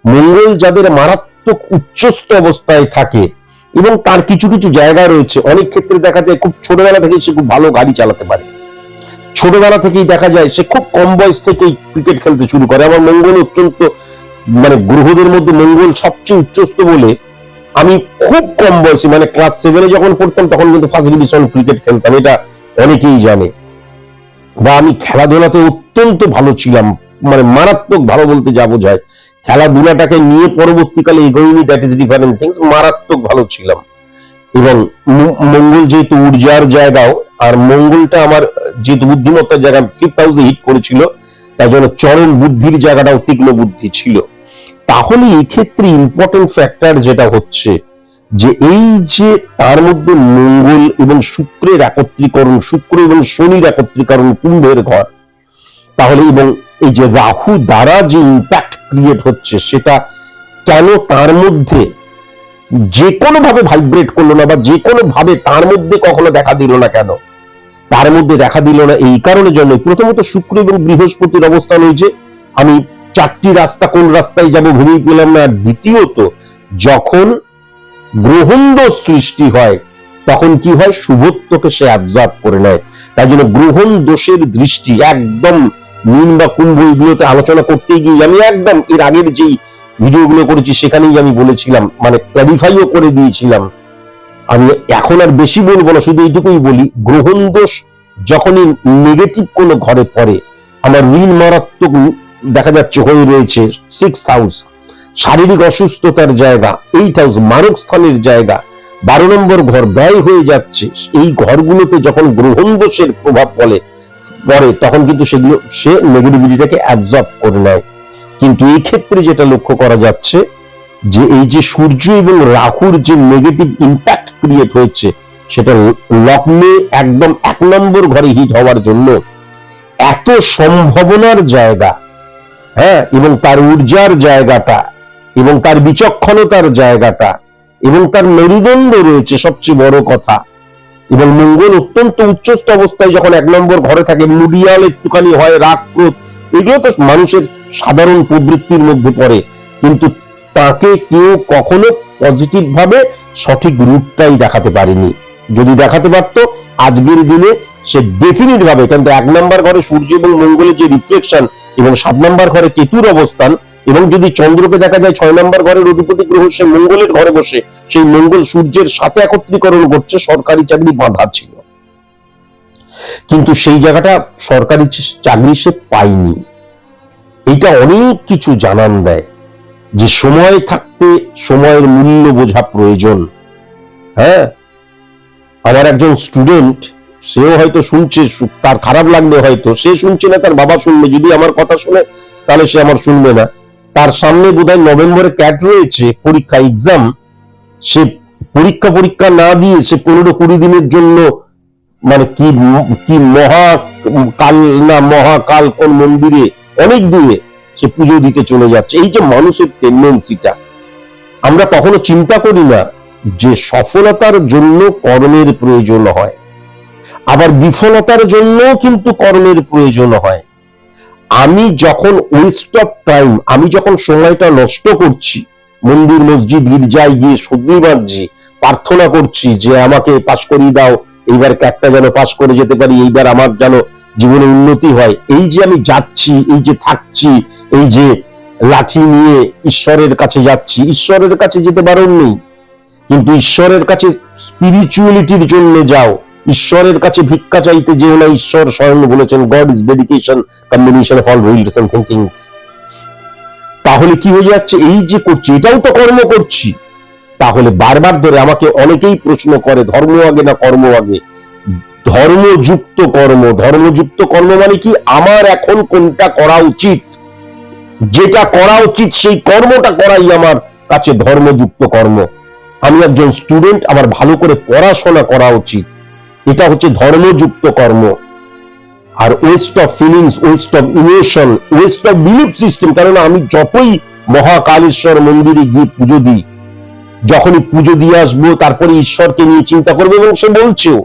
মঙ্গল যাদের মারাত্মক মারাত্মক উচ্চস্থ অবস্থায় থাকে এবং তার কিছু কিছু জায়গা রয়েছে, অনেক ক্ষেত্রে দেখা যায় খুব ছোটবেলা থেকেই সে খুব ভালো গাড়ি চালাতে পারে, ছোটবেলা থেকেই দেখা যায় সে খুব কম বয়স থেকেই ক্রিকেট খেলতে শুরু করে। আমার মঙ্গল অত্যন্ত মানে গ্রহদের মধ্যে মঙ্গল সবচেয়ে উচ্চস্থ বলে আমি খুব কম বয়সে মানে ক্লাস 7-এ যখন পড়তাম তখন কিন্তু ফার্স্ট ডিভিশন ক্রিকেট খেলতাম, এটা অনেকেই জানে। বা আমি খেলাধুলাতে অত্যন্ত ভালো ছিলাম, মানে মারাত্মক ভালো বলতে যা বোঝায়, খেলাধুলাটাকে নিয়ে পরবর্তীকালে এগোইনি, দ্যাট ইজ ডিফারেন্ট থিংস, মারাত্মক ভালো ছিলাম। এবং মঙ্গল যেহেতু ঊর্জার জায়গাও, আর মঙ্গলটা আমার যেহেতু বুদ্ধিমত্তার জায়গা 5th হাউসে হিট করেছিল, তাই জন্য চরম বুদ্ধির জায়গাটাও তীক্ষ্ণ বুদ্ধি ছিল। তাহলে এই ক্ষেত্রে ইম্পর্টেন্ট ফ্যাক্টর যেটা হচ্ছে যে এই যে তার মধ্যে মঙ্গল এবং শুক্রের একত্রীকরণ, শুক্র এবং শনির একত্রীকরণ কুম্ভের ঘর, তাহলে এবং এই যে রাহু দ্বারা যে ইম্প্যাক্ট ক্রিয়েট হচ্ছে সেটা কেন তার মধ্যে যে কোনো ভাবে ভাইব্রেট করলো না, বা যে কোনো ভাবে তার মধ্যে কখনো দেখা দিল না, কেন তার মধ্যে দেখা দিল না? এই কারণের জন্য প্রথমত শুক্র এবং বৃহস্পতির অবস্থান হয়েছে, আমি 4টি রাস্তা কোন রাস্তায় যাব ভেবেই পেলাম না। দ্বিতীয়ত যখন গ্রহণ দোষ সৃষ্টি হয় তখন কি হয়, শুভত্বকে সে অ্যাবজর্ব করে নেয়। তাই জন্য গ্রহণ দোষের দৃষ্টি একদম মীন বা কুম্ভ এগুলোতে আলোচনা করতে গিয়ে আমি একদম এর আগের যেই ভিডিওগুলো করেছি সেখানেই আমি বলেছিলাম, মানে ক্লারিফাইও করে দিয়েছিলাম। আমি এখন আর বেশি বলবো না, শুধু এইটুকুই বলি, গ্রহণ দোষ যখনই নেগেটিভ কোনো ঘরে পড়ে, আমার ঋণ মারাত্মক দেখা যাচ্ছে হয়ে রয়েছে 6th হাউস, শারীরিক অসুস্থতার জায়গা 8th হাউস, মারক স্থানের জায়গা 12 নম্বর ঘর ব্যয় হয়ে যাচ্ছে, এই ঘরগুলোতে যখন গ্রহণ দোষের প্রভাব পড়ে তখন কিন্তু সেগুলো সে নেগেটিভিটিটাকে অ্যাবজর্ব করে নেয়। কিন্তু এই ক্ষেত্রে যেটা লক্ষ্য করা যাচ্ছে যে এই যে সূর্য এবং রাহুর যে নেগেটিভ ইম্প্যাক্ট ক্রিয়েট হয়েছে সেটা লগ্নে একদম 1 নম্বর ঘরে হিট হওয়ার জন্য এত সম্ভাবনার জায়গা, হ্যাঁ, এবং তার ঊর্জার জায়গাটা এবং তার বিচক্ষণতার জায়গাটা এবং তার মেরুদণ্ড রয়েছে সবচেয়ে বড় কথা। এবং মঙ্গল অত্যন্ত উচ্চস্থ অবস্থায় যখন 1 নম্বর ঘরে থাকে, মুডিয়াল একটুখানি হয়, রাগ ক্রোধ, এগুলো তো মানুষের সাধারণ প্রবৃত্তির মধ্যে পড়ে, কিন্তু তাকে কেউ কখনো পজিটিভ ভাবে সঠিক রূপটাই দেখাতে পারেনি। যদি দেখাতে পারত আজকের দিনে সে ডেফিনিট ভাবে, কিন্তু 1 নম্বর ঘরে সূর্য এবং মঙ্গলের যে রিফ্লেকশন এবং 7 নম্বর ঘরে কেতুর অবস্থান, এবং যদি চন্দ্রকে দেখা যায় 6 নম্বর ঘরের অধিপতি গ্রহ সে মঙ্গলের ঘরে বসে সেই মঙ্গল সূর্যের সাথে একত্রীকরণ করছে, সরকারি চাকরি বাঁধা ছিল, কিন্তু সেই জায়গাটা সরকারি চাকরি সে পায়নি। এটা অনেক কিছু জানান দেয় যে সময় থাকতে সময়ের মূল্য বোঝা প্রয়োজন। হ্যাঁ, আমার একজন স্টুডেন্ট, সেও হয়তো শুনছে, তার খারাপ লাগবে, হয়তো সে শুনছে না, তার বাবা শুনবে, যদি আমার কথা শুনে তাহলে সে আমার শুনবে না। তার সামনে বোধহয় নভেম্বরে ক্যাট রয়েছে, পরীক্ষা এক্সাম, সে পরীক্ষা না দিয়ে সে 15-20 দিনের জন্য মানে কি মহাকাল না মহাকাল কোন মন্দিরে অনেক দূরে সে পুজো দিতে চলে যাচ্ছে। এই যে মানুষের টেন্ডেন্সিটা, আমরা কখনো চিন্তা করি না যে সফলতার জন্য কর্মের প্রয়োজন হয়, আবার বিফলতার জন্য কিন্তু কর্মের প্রয়োজন হয়। আমি যখন ওয়েস্ট অফ টাইম, আমি যখন সময়টা নষ্ট করছি, মন্দির মসজিদ গির্জায় গিয়ে সর্দি বাঁধছি, প্রার্থনা করছি যে আমাকে পাশ করিয়ে দাও, এইবার ক্যাটটা যেন পাশ করে যেতে পারি, এইবার আমার যেন জীবনে উন্নতি হয়, এই যে আমি যাচ্ছি, এই যে থাকছি, এই যে লাঠি নিয়ে ঈশ্বরের কাছে যাচ্ছি, ঈশ্বরের কাছে যেতে বারণ নেই, কিন্তু ঈশ্বরের কাছে স্পিরিচুয়ালিটির জন্য যাও, ঈশ্বরের কাছে ভিক্ষা চাইতে যেও না। ঈশ্বর স্বয়ং বলেছেন God is dedication combination of all wills and thinkings. তাহলে কি হয়ে যাচ্ছে, এই যে করছি এটাও তো কর্ম করছি। তাহলে বারবার ধরে আমাকে অনেকেই প্রশ্ন করে ধর্ম আগে না কর্ম আগে। ধর্মযুক্ত কর্ম, ধর্মযুক্ত কর্ম মানে কি, আমার এখন কোনটা করা উচিত, যেটা করা উচিত সেই কর্মটা করাই আমার কাছে ধর্মযুক্ত কর্ম। আমি একজন স্টুডেন্ট, আমার ভালো করে পড়াশোনা করা উচিত, এটা হচ্ছে ধর্মযুক্ত কর্ম। আর waste of feelings, waste of emotion, waste of belief system. কারণ আমি যতই মহাকালেশ্বর মন্দিরে গিয়ে পুজো দিই, যখনই পুজো দিয়ে আসবো তারপরে ঈশ্বরকে নিয়ে চিন্তা করবো, এবং সে বলছেও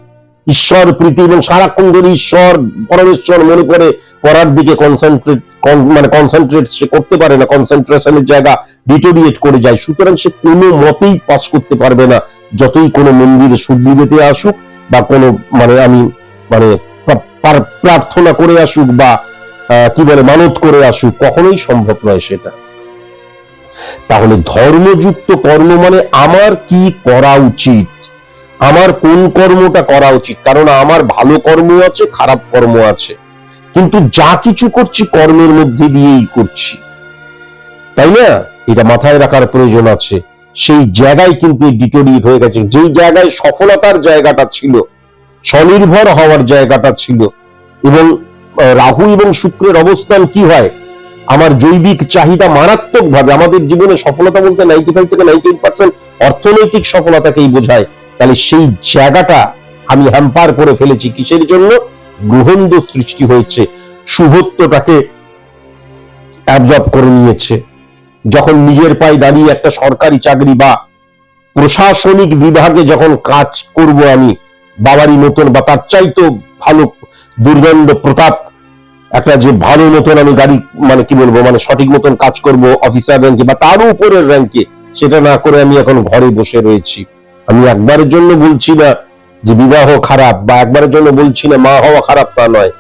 ঈশ্বর প্রীতি এবং সারাক্ষণ ধরে ঈশ্বর পরমেশ্বর মনে করে পড়ার দিকে কনসেন্ট্রেট সে করতে পারে না, কনসেন্ট্রেশনের জায়গা ডিটোরিয়েট করে যায়। সুতরাং সে কোনো মতেই পাস করতে পারবে না, যতই কোনো মন্দিরে সুদবিবেতে আসুক বা কোনো আমি প্রার্থনা করে আসুক বা কি বলে মানত করে আসুক, কখনোই সম্ভব নয় সেটা। তাহলে ধর্মযুক্ত কর্ম মানে আমার কি করা উচিত, আমার কোন কর্মটা করা উচিত। কারণ আমার ভালো কর্ম আছে, খারাপ কর্ম আছে, কিন্তু যা কিছু করছি কর্মের মধ্যে দিয়েই করছি, তাই না? এটা মাথায় রাখার প্রয়োজন আছে। সেই জায়গায় কিন্তু ডিটোরিয়েট হয়ে গেছে। যেই জায়গায় সফলতার জায়গাটা ছিল, স্বনির্ভর হওয়ার জায়গাটা ছিল, এবং রাহু এবং শুক্রের অবস্থান কি হয়, আমার জৈবিক চাহিদা মারাত্মক ভাবে, আমাদের জীবনে সফলতা বলতে 95 থেকে 98% অর্থনৈতিক সফলতাকেই বোঝায়। তাহলে সেই জায়গাটা আমি হ্যাম্পার করে ফেলেছি। কিসের জন্য? গ্রহণদোষ সৃষ্টি হয়েছে, শুভত্বটাকে অ্যাবজর্ব করে নিয়েছে। যখন নিজের পায়ে দাঁড়িয়ে একটা সরকারি চাকরি বা প্রশাসনিক বিভাগে যখন কাজ করব আমি, বাবারই মতন বা তার চাইতো ভালো দুর্গন্ধ প্রতাপ একটা যে ভালো মতন আমি গাড়ি কি বলবো সঠিক মতন কাজ করব অফিসার র্যাঙ্কে বা তারও উপরের র্যাঙ্কে, সেটা না করে আমি এখন ঘরে বসে রয়েছি। আমি একবারের জন্য বলছি না যে বিবাহ খারাপ, বা একবারের জন্য বলছি না মা হওয়া খারাপ, তা নয়,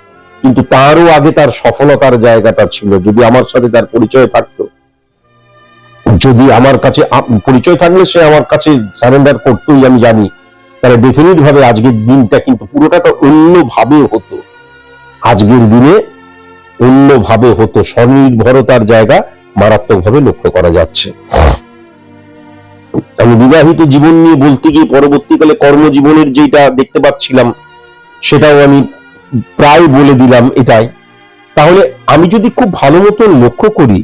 কিন্তু তারও আগে তার সফলতার জায়গাটা ছিল। যদি আমার সাথে তার পরিচয় থাকতো, যদি আমার কাছে পরিচয় থাকলে সে আমার কাছে সারেন্ডার করতোই, আমি জানি, তাহলে ডেফিনিট ভাবে আজকের দিনটা কিন্তু পুরোটা তো অন্যভাবে হতো। আজকের দিনে অন্যভাবে হতো। স্বনির্ভরতার জায়গা মারাত্মকভাবে লক্ষ্য করা যাচ্ছে। আমি বিবাহিত জীবন নিয়ে বলতে গিয়ে পরবর্তীকালে কর্মজীবনের যেটা দেখতে পাচ্ছিলাম সেটাও আমি প্রায় বলে দিলাম এটাই। তাহলে আমি যদি খুব ভালো মতো লক্ষ্য করি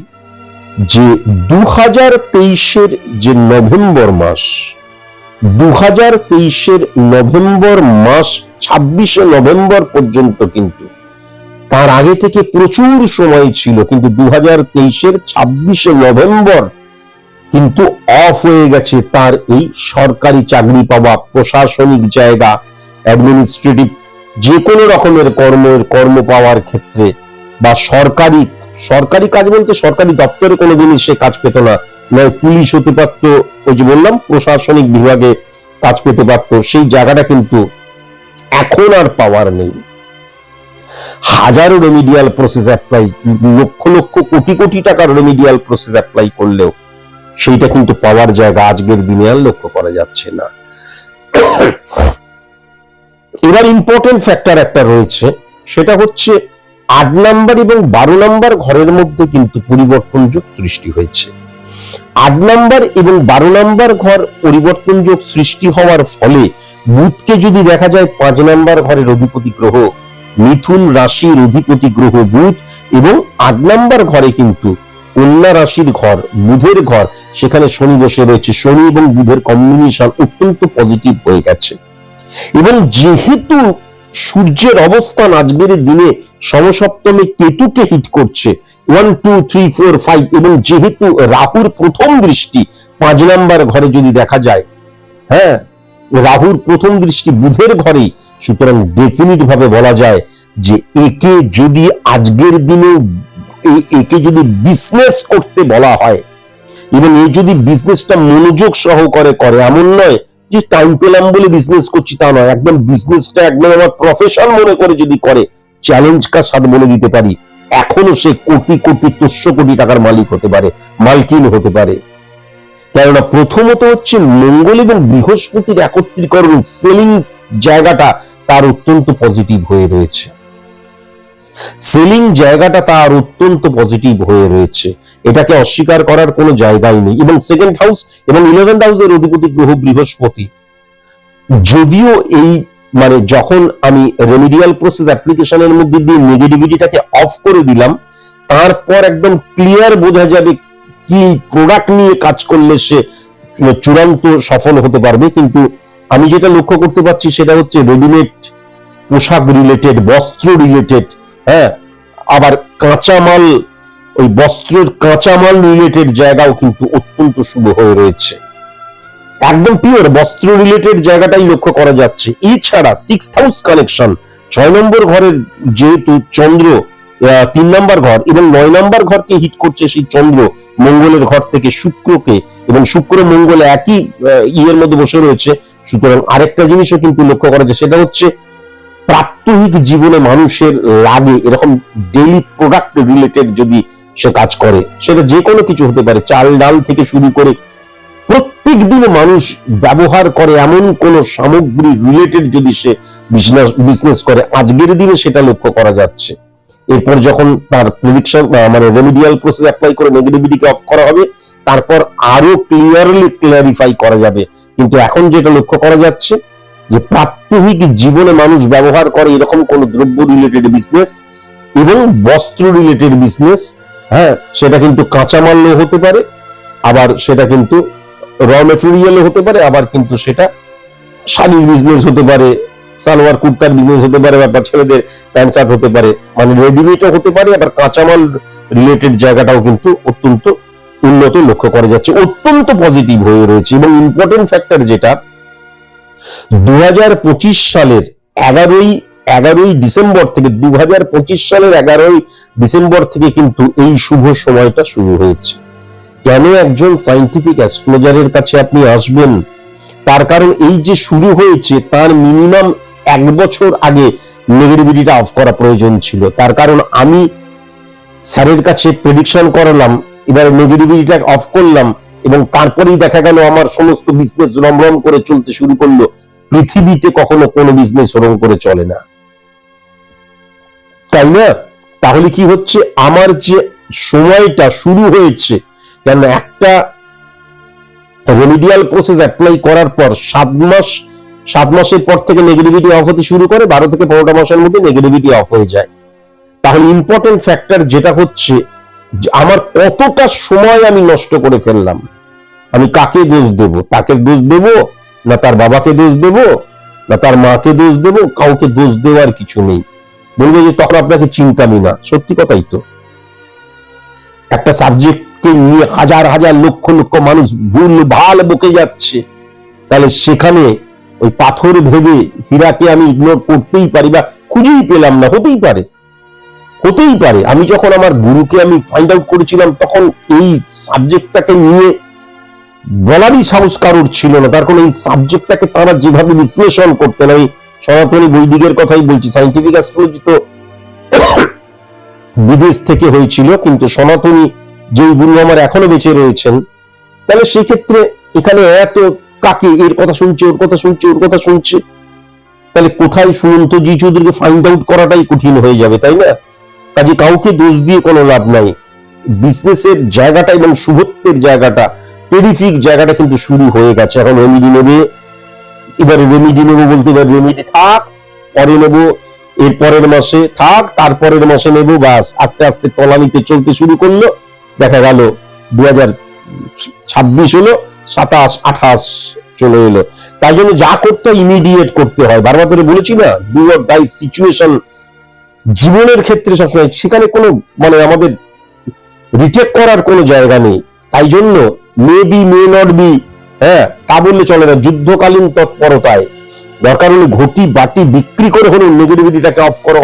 যে 2023-এর যে নভেম্বর মাস, 2023-এর নভেম্বর মাস 26শে নভেম্বর পর্যন্ত, কিন্তু তার আগে থেকে প্রচুর সময় ছিল, কিন্তু 2023-এর 26শে নভেম্বর কিন্তু অফ হয়ে গেছে তার এই সরকারি চাকরি পাওয়া, প্রশাসনিক জায়গা, অ্যাডমিনিস্ট্রেটিভ যে কোনো রকমের কর্ম পাওয়ার ক্ষেত্রে, বা সরকারি কাজ বলতে সরকারি দপ্তরে কোনোদিনই সে কাজ পেত না, নয় পুলিশ হতে পারতো, ওই যে বললাম প্রশাসনিক বিভাগে কাজ পেতে পারতো, সেই জায়গাটা কিন্তু এখন আর পাওয়ার নেই। হাজারো remedial process apply, lakh lakh crore crore টাকার রেমিডিয়াল প্রসেস অ্যাপ্লাই করলেও সেইটা কিন্তু পাওয়ার জায়গা আজকের দিনে আর লক্ষ্য করা যাচ্ছে না। এবার ইম্পর্টেন্ট ফ্যাক্টর একটা রয়েছে, সেটা হচ্ছে 8 নাম্বার এবং 12 নাম্বার ঘরের মধ্যে কিন্তু পরিবর্তন যোগ সৃষ্টি হয়েছে। 8 নাম্বার এবং 12 নাম্বার ঘর পরিবর্তন যোগ সৃষ্টি হওয়ার ফলে বুধকে যদি দেখা যায় 5 নাম্বার ঘরের অধিপতি গ্রহ, মিথুন রাশির অধিপতি গ্রহ বুধ, এবং 8 নাম্বার ঘরে কিন্তু কন্যা রাশির ঘর, বুধের ঘর, সেখানে শনি বসে রয়েছে। শনি এবং বুধের কম্বিনেশন অত্যন্ত পজিটিভ হয়ে গেছে। এবং যেহেতু সূর্যের অবস্থান আজকের দিনে সমসপ্তমে কেতুকে হিট করছে 1 2 3 4 5, এবং যেহেতু রাহুর প্রথম দৃষ্টি 5 নাম্বার ঘরে যদি দেখা যায়, হ্যাঁ, রাহুর প্রথম দৃষ্টি বুধের ঘরেই, সুতরাং ডেফিনিট ভাবে বলা যায় যে একে যদি আজকের দিনে একে যদি বিজনেস করতে বলা হয়, এবং এই যদি বিজনেসটা মনোযোগ সহকারে করে, এমন নয় যে টাইম পেলাম বলে বিজনেস করছি, তা নয়, একদম বিজনেসটা একদম আমার প্রফেশন মনে করে যদি করে, চ্যালেঞ্জ কা সাথ বলে দিতে পারি, এখনো সে কোটি কোটি 300 কোটি টাকার মালিক হতে পারে, মালকিন হতে পারে। কেননা প্রথমত হচ্ছে মঙ্গল এবং বৃহস্পতির একত্রীকরণ, সেলিং জায়গাটা তার অত্যন্ত পজিটিভ হয়ে রয়েছে। সেলিং জায়গাটা তার অত্যন্ত পজিটিভ হয়ে রয়েছে, এটাকে অস্বীকার করার কোনো জায়গাই নেই। এবং সেকেন্ড হাউস এবং 11th হাউসের অধিপতি গ্রহ বৃহস্পতি, যদিও এই যখন আমি রেমিডিয়াল প্রসেস অ্যাপ্লিকেশনের মধ্যে দিয়ে নেগেটিভিটিটাকে অফ করে দিলাম, তারপর একদম ক্লিয়ার বোঝা যাবে কি প্রোডাক্ট নিয়ে কাজ করলে সে চূড়ান্ত সফল হতে পারবে। কিন্তু আমি যেটা লক্ষ্য করতে পারছি সেটা হচ্ছে রেডিমেড পোশাক রিলেটেড, বস্ত্র রিলেটেড, হ্যাঁ, আবার কাঁচামাল, ওই বস্ত্রের কাঁচামাল রিলেটেড জায়গাও কিন্তু অত্যন্ত শুভ হয়ে রয়েছে। একদম পিওর বস্ত্র রিলেটেড জায়গাটাই লক্ষ্য করা যাচ্ছে। এছাড়া 6th হাউস কানেকশন, 6 নম্বর ঘরের যেহেতু চন্দ্র 3 নম্বর ঘর এবং 9 নম্বর ঘরকে হিট করছে সেই চন্দ্র মঙ্গলের ঘর থেকে শুক্রকে, এবং শুক্র মঙ্গল একই ইয়ের মধ্যে বসে রয়েছে। সুতরাং আরেকটা জিনিসও কিন্তু লক্ষ্য করা যায়, সেটা হচ্ছে প্রাত্যহিক জীবনে মানুষের লাগে এরকম ডেইলি প্রোডাক্ট রিলেটেড যদি সে কাজ করে, সেটা যে কোনো কিছু হতে পারে, চাল ডাল থেকে শুরু করে প্রত্যেক দিনে মানুষ ব্যবহার করে এমন কোন সামগ্রী রিলেটেড যদি সে বিজনেস করে, আজকের দিনে সেটা লক্ষ্য করা যাচ্ছে। এরপর যখন তার প্রেডিকশন মানে রেমিডিয়াল প্রসেস অ্যাপ্লাই করে নেগেটিভিটিকে অফ করা হবে, তারপর আরো ক্লিয়ারলি ক্লারিফাই করা যাবে। কিন্তু এখন যেটা লক্ষ্য করা যাচ্ছে যে প্রাত্যহিক জীবনে মানুষ ব্যবহার করে এরকম কোন দ্রব্য রিলেটেড বিজনেস এবং বস্ত্র রিলেটেড বিজনেস, হ্যাঁ, সেটা কিন্তু কাঁচামালও হতে পারে, আবার সেটা কিন্তু র মেটেরিয়ালও হতে পারে, আবার কিন্তু সেটা শাড়ির বিজনেস হতে পারে, সালোয়ার কুর্তার বিজনেস হতে পারে, বা ছেলেদের প্যান্ট শার্ট হতে পারে, মানে রেডিমেডও হতে পারে, আবার কাঁচামাল রিলেটেড জায়গাটাও কিন্তু অত্যন্ত উন্নত লক্ষ্য করা যাচ্ছে, অত্যন্ত পজিটিভ হয়ে রয়েছে। এবং ইম্পর্টেন্ট ফ্যাক্টর যেটা 2025 সালের 11ই ডিসেম্বর থেকে 2025 সালের 11ই ডিসেম্বর থেকে কিন্তু এই শুভ সময়টা শুরু হয়েছে। কেন একজন সায়েন্টিফিক অ্যাস্ট্রোলজারের কাছে আপনি আসবেন? তার কারণ এই যে শুরু হয়েছে তার মিনিমাম 1 বছর আগে নেগেটিভিটিটা অফ করা প্রয়োজন ছিল। তার কারণ আমি স্যারের কাছে প্রেডিকশন করালাম, এবার নেগেটিভিটিটা অফ করলাম, এবং তারপরেই দেখা গেল আমার সমস্ত বিজনেস রমরম করে চলতে শুরু করলো। পৃথিবীতে কখনো কোনো বিজনেস ওরকম করে চলে না, তাই না? তাহলে কি হচ্ছে, আমার যে সময়টা শুরু হয়েছে, কেন একটা রেমিডিয়াল প্রসেস অ্যাপ্লাই করার পর 7 মাসের পর থেকে নেগেটিভিটি অফ হতে শুরু করে, 12 থেকে 15টা মাসের মধ্যে নেগেটিভিটি অফ হয়ে যায়। তাহলে ইম্পর্টেন্ট ফ্যাক্টর যেটা হচ্ছে আমার কতটা সময় আমি নষ্ট করে ফেললাম। আমি কাকে দোষ দেব? তাকে দোষ দেব, না তার বাবাকে দোষ দেব, না তার মাকে দোষ দেব? কাউকে দোষ দেওয়ার কিছু নেই। বলবে যে তখন আপনাকে চিন্তামি না, সত্যি কথাই তো। একটা সাবজেক্টকে নিয়ে হাজার হাজার লক্ষ লক্ষ মানুষ ভুল ভাল বকে যাচ্ছে, তাহলে সেখানে ওই পাথর ভেবে হীরাকে আমি ইগনোর করতেই পারি, বা খুঁজেই পেলাম না, হতেই পারে। আমি যখন আমার গুরুকে আমি ফাইন্ড আউট করেছিলাম, তখন এই সাবজেক্টটাকে নিয়ে বলারই সাহস কারোর ছিল না। তার কারণ এই সাবজেক্টটাকে তারা যেভাবে বিশ্লেষণ করতেন, আমি সনাতনী বৈদিকের কথাই বলছি, সায়েন্টিফিক অ্যাস্ট্রোলজি তো বিদেশ থেকে হয়েছিল, কিন্তু সনাতনী যেই গুরু আমার এখনো বেঁচে রয়েছেন, তাহলে সেই ক্ষেত্রে এখানে এত কাকে এর কথা শুনছে, ওর কথা শুনছে, ওর কথা শুনছে, তাহলে কোথায় সুমন্ত জি চৌধুরীকে ফাইন্ড আউট করাটাই কঠিন হয়ে যাবে, তাই না? কাজে কাউকে দোষ দিয়ে কোনো লাভ নাই। বিজনেসের জায়গাটা এবং শুভত্বের জায়গাটা, টেরিফিক জায়গাটা কিন্তু শুরু হয়ে গেছে। এখন রেমিডি নেবে, এবারে রেমিডি নেবো বলতে এবার রেমিডি থাক, পরে নেবো, এর পরের মাসে থাক, তারপরের মাসে নেবো, বাস আস্তে আস্তে তলানিতে চলতে শুরু করলো। দেখা গেল 2026 হলো, 27, 28 চলে এলো। তাই জন্য যা করতে হয় ইমিডিয়েট করতে হয়। বারবার করে বলেছি না, ডু অর ডাই সিচুয়েশন জীবনের ক্ষেত্রে সবসময়, সেখানে কোনো মানে আমাদের রিটেক করার কোনো জায়গা নেই। তাই জন্য may be may not be, হ্যাঁ, তা বললে চলে না। যুদ্ধকালীন তৎপরতায় দরকার হলে ঘটি বাটি বিক্রি করে হলো নেগেটিভিটিটাকে অফ করো,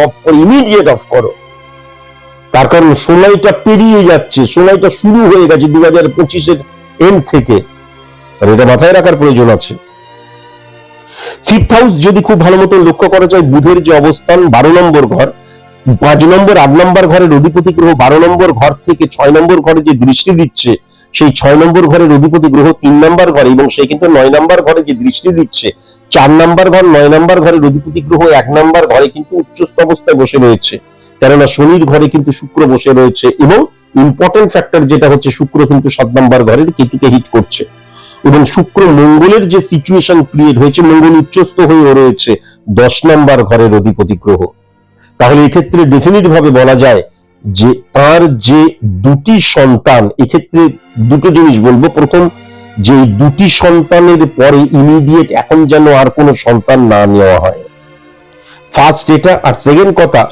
ইমিডিয়েট অফ করো। তার কারণ সময়টা পেরিয়ে যাচ্ছে, সময়টা শুরু হয়ে গেছে 2025-এর এন্ড থেকে, আর এটা মাথায় রাখার প্রয়োজন আছে। 5th হাউস যদি খুব ভালো মতো লক্ষ্য করা যায়, বুধের যে অবস্থান 12 নম্বর ঘর, 5 নম্বর 8 নম্বর ঘরের অধিপতি গ্রহ 12 নম্বর ঘর থেকে 6 নম্বর ঘরে যে দৃষ্টি দিচ্ছে, সেই 6 নম্বর ঘরের অধিপতি গ্রহ 3 নম্বর ঘরে, এবং সে কিন্তু 9 নম্বর ঘরে যে দৃষ্টি দিচ্ছে, 4 নম্বর ঘর 9 নম্বর ঘরের অধিপতি গ্রহ 1 নম্বর ঘরে কিন্তু উচ্চস্থ অবস্থায় বসে রয়েছে, কেননা শনির ঘরে কিন্তু শুক্র বসে রয়েছে। এবং ইম্পর্টেন্ট ফ্যাক্টর যেটা হচ্ছে, শুক্র কিন্তু 7 নম্বর ঘরের কেতুকে হিট করছে, এবং শুক্র মঙ্গলের যে সিচুয়েশন ক্রিয়েট হয়েছে, মঙ্গল উচ্চস্থ হয়ে রয়েছে 10 নম্বর ঘরের অধিপতি গ্রহ। তাহলে এক্ষেত্রে ডেফিনিট ভাবে বলা যায় যে তার যে 2টি সন্তান, এক্ষেত্রে দুটো জিনিস বলবো। প্রথম, যে 2টি সন্তানের পরে ইমিডিয়েট এখন যেন আর কোনো সন্তান না নেওয়া হয়, ফার্স্ট এটা। আর সেকেন্ড কথা,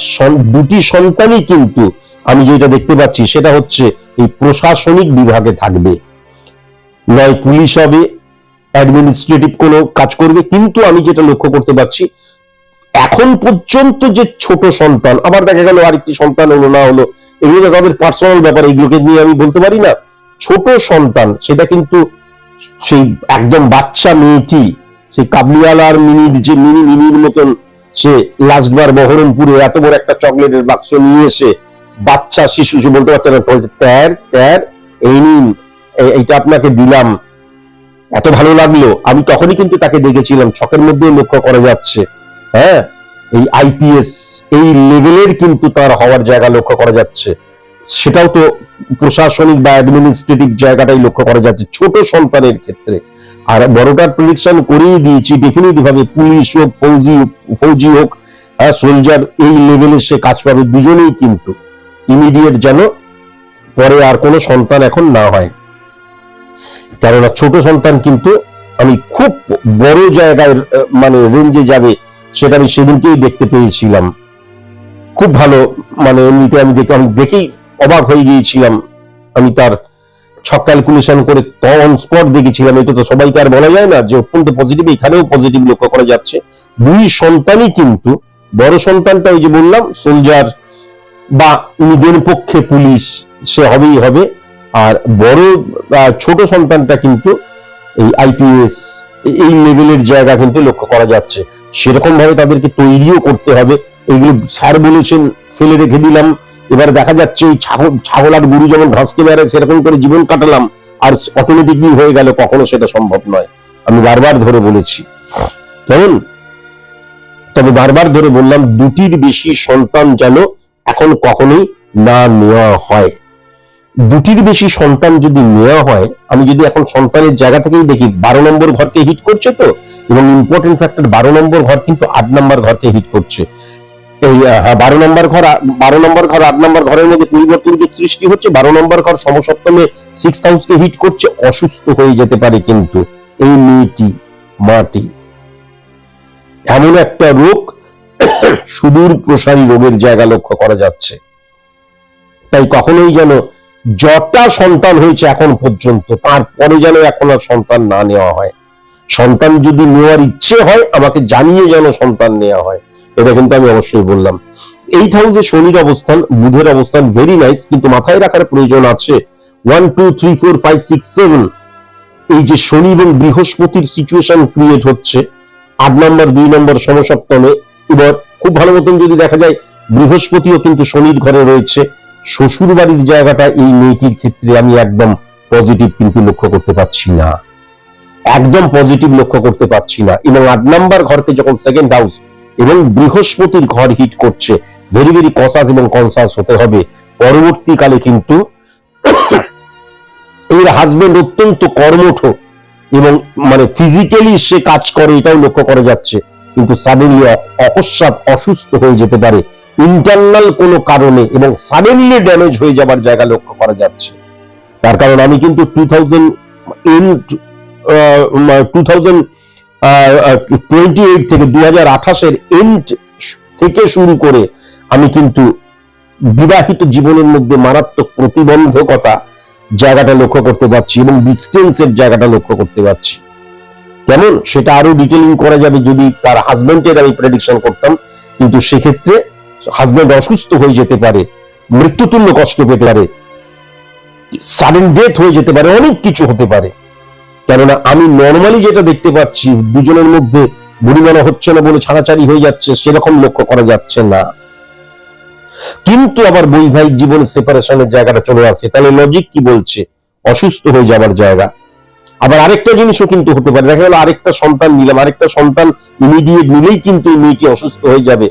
2টি সন্তানই কিন্তু আমি যেটা দেখতে পাচ্ছি সেটা হচ্ছে এই প্রশাসনিক বিভাগে থাকবে, নয় পুলিশ হবে, অ্যাডমিনিস্ট্রেটিভ কোনো কাজ করবে। কিন্তু আমি যেটা লক্ষ্য করতে পারছি, এখন পর্যন্ত যে ছোট সন্তান, আবার দেখা গেল আরেকটি সন্তান হলো না হলো, এগুলো তো তাদের পার্সোনাল ব্যাপার, এগুলোকে নিয়ে আমি বলতে পারি না। ছোট সন্তান সেটা কিন্তু সেই একদম বাচ্চা মেয়েটি, সেই কাবলিওয়ালার মিনির মতন, সে লাস্টবার বহরমপুরে এত বড় একটা চকলেটের বাক্স নিয়ে এসে বাচ্চা শিশু, সে বলতে পারছে না, স্যার এই নিন, এইটা আপনাকে দিলাম, এত ভালো লাগলো। আমি তখনই কিন্তু তাকে দেখেছিলাম, ছকের মধ্যেও লক্ষ্য করা যাচ্ছে, হ্যাঁ, এই আইপিএস এই লেভেলের কিন্তু তার হওয়ার জায়গা লক্ষ্য করা যাচ্ছে। সেটাও তো প্রশাসনিক বা অ্যাডমিনিস্ট্রেটিভ জায়গাটাই লক্ষ্য করা যাচ্ছে ছোট সন্তানের ক্ষেত্রে। আর বড়টার প্রেডিকশন করেই দিয়েছি, ডেফিনেটলি ভাবে পুলিশ হোক, ফৌজি হোক, সোলজার, এই লেভেলে সে কাজ পাবে দুজনেই, কিন্তু ইমিডিয়েট যেন পরে আর কোনো সন্তান এখন না হয়। কেননা ছোট সন্তান কিন্তু আমি খুব বড় জায়গায় মানে রেঞ্জে যাবে, সেটা আমি সেদিনকেই দেখতে পেয়েছিলাম। খুব ভালো, মানে এমনিতে আমি দেখেই অবাক হয়ে গিয়েছিলাম। আমি তার ছক ক্যালকুলেশন করে অন স্পট দেখেছিলাম। এটা তো সবাইকে আর বলা যায় না যে অত্যন্ত পজিটিভ, এখানেও পজিটিভ লক্ষ্য করা যাচ্ছে। দুই সন্তানই কিন্তু, বড় সন্তানটা ওই যে বললাম সোলজার বা নিজের পক্ষে পুলিশ, সে হবেই হবে। আর বড় ছোট সন্তানটা কিন্তু এই আইপিএস এই লেভেলের জায়গা কিন্তু লক্ষ্য করা যাচ্ছে। সেরকম ভাবে তাদেরকে তৈরিও করতে হবে। এগুলো স্যার বলেছেন, ফেলে রেখে দিলাম, এবার দেখা যাচ্ছে ওই ছাগল আর গরু যেমন ঘাসকে বেড়ে সেরকম করে জীবন কাটালাম, আর অটোমেটিকলি হয়ে গেল, কখনো সেটা সম্ভব নয়। আমি বারবার ধরে বলেছি, কেমন? তবে বারবার ধরে বললাম, দুটির বেশি সন্তান যেন এখন কখনোই না নেওয়া হয়। দুটির বেশি সন্তান যদি নেওয়া হয়, আমি যদি এখন সন্তানের জায়গা থেকেই দেখি, 12 নম্বর ঘরকে হিট করছে তো, এবং ইম্পর্টেন্ট ফ্যাক্টর 12 নম্বর ঘর কিন্তু 8 নম্বর ঘরকে হিট করছে। এই 12 নম্বর ঘর 8 নম্বর ঘরের মধ্যে পরিবর্তন সৃষ্টি হচ্ছে। 12 নম্বর ঘর সমসপ্তমে 6th হাউসকে হিট করছে, অসুস্থ হয়ে যেতে পারে কিন্তু এই মেয়েটি, মাটি। এমন একটা রোগ, সুদূর প্রসারী রোগের জায়গা লক্ষ্য করা যাচ্ছে। তাই কখনোই যেন যটা সন্তান হয়েছে এখন পর্যন্ত, তারপরে যেন এখন আর সন্তান না নেওয়া হয়। সন্তান যদি নেওয়ার ইচ্ছে হয়, আমাকে জানিয়ে যেন সন্তান নেওয়া হয়। এটা কিন্তু আমি অবশ্যই বললাম। 8th হাউসে শনির অবস্থান, বুধের অবস্থান ভেরি নাইস, কিন্তু মাথায় রাখার প্রয়োজন আছে 1 2 3 4 5 6 7 এই যে শনি এবং বৃহস্পতির সিচুয়েশন ক্রিয়েট হচ্ছে 8 নম্বর 2 নম্বর সমসপ্তমে। এবার খুব ভালো মতন যদি দেখা যায়, বৃহস্পতিও কিন্তু শনির ঘরে রয়েছে। শ্বশুর বাড়ির জায়গাটা এই মেয়েটির ক্ষেত্রে আমি একদম পজিটিভ কিন্তু লক্ষ্য করতে পারছি না, একদম পজিটিভ লক্ষ্য করতে পারছি না। এবং 8 নম্বর ঘরকে যখন 2nd হাউস এবং বৃহস্পতির ঘর হিট করছে, ভেরি ভেরি কসাস এবং কনসাস হতে হবে। পরবর্তীকালে কিন্তু এর হাজবেন্ড অত্যন্ত কর্মঠ এবং মানে ফিজিক্যালি সে কাজ করে, এটাও লক্ষ্য করা যাচ্ছে, কিন্তু সাডেনলি অকস্মাৎ অসুস্থ হয়ে যেতে পারে ইন্টারনাল কোনো কারণে, এবং সাডেনলি ড্যামেজ হয়ে যাবার জায়গা লক্ষ্য করা যাচ্ছে। তার কারণ আমি কিন্তু 2028 থেকে 2028 এন্ড থেকে শুরু করে আমি কিন্তু বিবাহিত জীবনের মধ্যে মারাত্মক প্রতিবন্ধকতা জায়গাটা লক্ষ্য করতে পারছি, এবং ডিস্টেন্সের জায়গাটা লক্ষ্য করতে পারছি। কেমন? সেটা আরো ডিটেলিং করা যাবে যদি তার হাজবেন্ডের আমি প্রেডিকশন করতাম, কিন্তু সেক্ষেত্রে হাজবেন্ড অসুস্থ হয়ে যেতে পারে, মৃত্যুতুল্য কষ্ট পেতে পারে, সাডেন ডেথ হয়ে যেতে পারে, অনেক কিছু হতে পারে। কেননা আমি নর্মালি যেটা দেখতে পাচ্ছি, দুজনের মধ্যে বুড়িমানা হচ্ছে না বলে ছাড়াছাড়ি হয়ে যাচ্ছে, সেরকম লক্ষ্য করা যাচ্ছে না। কিন্তু আবার বৈবাহিক জীবনে সেপারেশনের জায়গাটা চলে আসে, তাহলে লজিক কি বলছে? অসুস্থ হয়ে যাবার জায়গা। আবার আরেকটা জিনিসও কিন্তু হতে পারে, দেখা গেল আরেকটা সন্তান নিলাম, আরেকটা সন্তান ইমিডিয়েট নিলেই কিন্তু এই মেয়েটি অসুস্থ হয়ে যাবে,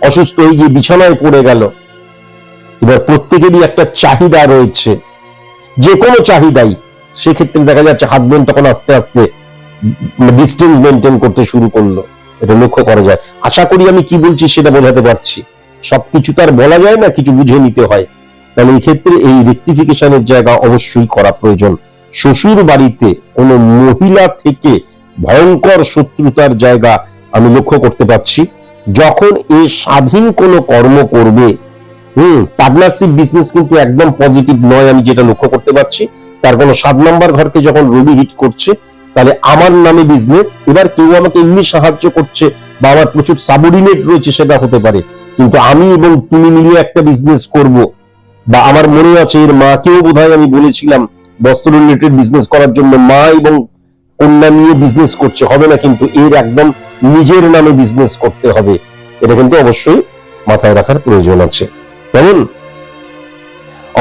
অসুস্থ হয়ে গিয়ে বিছানায় পড়ে গেল। এবার প্রত্যেকেরই একটা চাহিদা রয়েছে, যে কোনো চাহিদাই, সেক্ষেত্রে দেখা যাচ্ছে হাজবেন্ড তখন আস্তে আস্তে ডিস্টেন্স মেনটেন করতে শুরু করলো, এটা লক্ষ্য করা যায়। আশা করি আমি কি বলছি সেটা বোঝাতে পারছি। সবকিছু তার বলা যায় না, কিছু বুঝে নিতে হয়। তাহলে এই ক্ষেত্রে এই রেকটিফিকেশনের জায়গা অবশ্যই করা প্রয়োজন। শ্বশুর বাড়িতে কোনো মহিলা থেকে ভয়ঙ্কর শত্রুতার জায়গা আমি লক্ষ্য করতে পারছি। যখন এ স্বাধীন কোনো কর্ম করবে, পার্টনারশিপ বিজনেস কিন্তু একদম পজিটিভ নয়, আমি যেটা লক্ষ্য করতে পারছি। তার কোনো 7 নম্বর ঘরকে যখন রবি হিট করছে, তাহলে আমার নামে বিজনেস, এবার কেউ আমাকে এমনি সাহায্য করছে বা আমার প্রচুর সাবঅর্ডিনেট রয়েছে সেটা হতে পারে, কিন্তু আমি এবং তুমি মিলে একটা বিজনেস করব, বা আমার মনে আছে এর মাকেও বোধহয় আমি বলেছিলাম বস্ত্র রিলেটেড বিজনেস করার জন্য, মা এবং কন্যা নিয়ে বিজনেস করছে, হবে না, কিন্তু এর একদম নিজের নামে বিজনেস করতে হবে। এটা কিন্তু অবশ্যই মাথায় রাখার প্রয়োজন আছে, কেমন?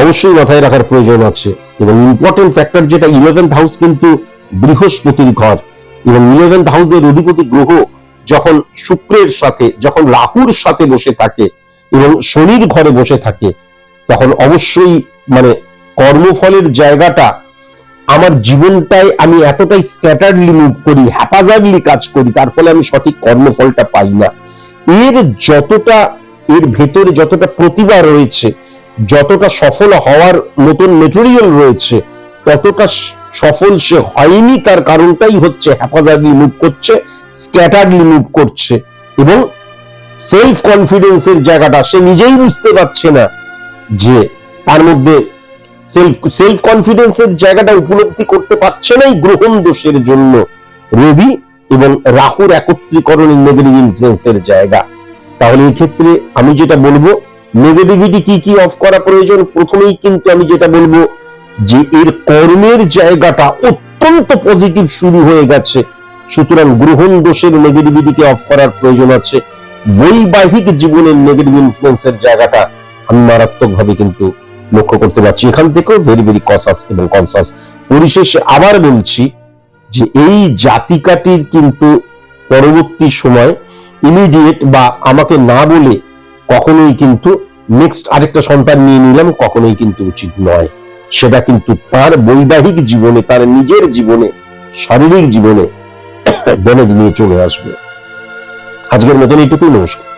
অবশ্যই মাথায় রাখার প্রয়োজন আছে। এবং ইম্পর্টেন্ট ফ্যাক্টর যেটা, 11th হাউস কিন্তু বৃহস্পতির ঘর, এবং 11th হাউসের অধিপতি গ্রহ যখন শুক্রের সাথে, যখন রাহুর সাথে বসে থাকে এবং শনির ঘরে বসে থাকে, তখন অবশ্যই মানে কর্মফলের জায়গাটা, আমার জীবনটায় আমি এতটাই স্ক্যাটারলি মুভ করি, হ্যাপাজার্ডলি কাজ করি, তার ফলে আমি সঠিক কর্মফলটা পাই না। এর যতটা, এর ভেতরে যতটা প্রতিভা রয়েছে, যতটা সফল হওয়ার মতন মেটেরিয়াল রয়েছে, ততটা সফল সে হয়নি। তার কারণটাই হচ্ছে হ্যাপাজার্ডলি মুভ করছে, স্ক্যাটারলি মুভ করছে, এবং সেলফ কনফিডেন্সের জায়গাটা সে নিজেই বুঝতে পারছে না যে তার মধ্যে সেলফ কনফিডেন্সের জায়গাটা উপলব্ধি করতে পারছে না এই গ্রহণ দোষের জন্য। রবি এবং রাহুর একত্রীকরণ নেগেটিভ ইনফ্লুয়েন্সের জায়গা। তাহলে এই ক্ষেত্রে আমি যেটা বলবো, নেগেটিভিটি কি কি অফ করা প্রয়োজন, প্রথমেই কিন্তু আমি যেটা বলবো যে এর কর্মের জায়গাটা অত্যন্ত পজিটিভ শুরু হয়ে গেছে, সুতরাং গ্রহণ দোষের নেগেটিভিটিকে অফ করার প্রয়োজন আছে। বৈবাহিক জীবনের নেগেটিভ ইনফ্লুয়েন্সের জায়গাটা আমি মারাত্মকভাবে কিন্তু লক্ষ্য করতে পারছি। এখান থেকেও ভেরি ভেরি কসাস এবং কনসাস। পরিশেষে আবার বলছি যে এই জাতিকাটির কিন্তু পরবর্তী সময় ইমিডিয়েট বা আমাকে না বলে কখনোই কিন্তু নেক্সট আরেকটা সন্তান নিয়ে নিলাম কখনোই কিন্তু উচিত নয়। সেটা কিন্তু তার বৈবাহিক জীবনে, তার নিজের জীবনে, শারীরিক জীবনে ড্যামেজ নিয়ে চলে আসবে। আজকের মতন এইটুকুই, নমস্কার।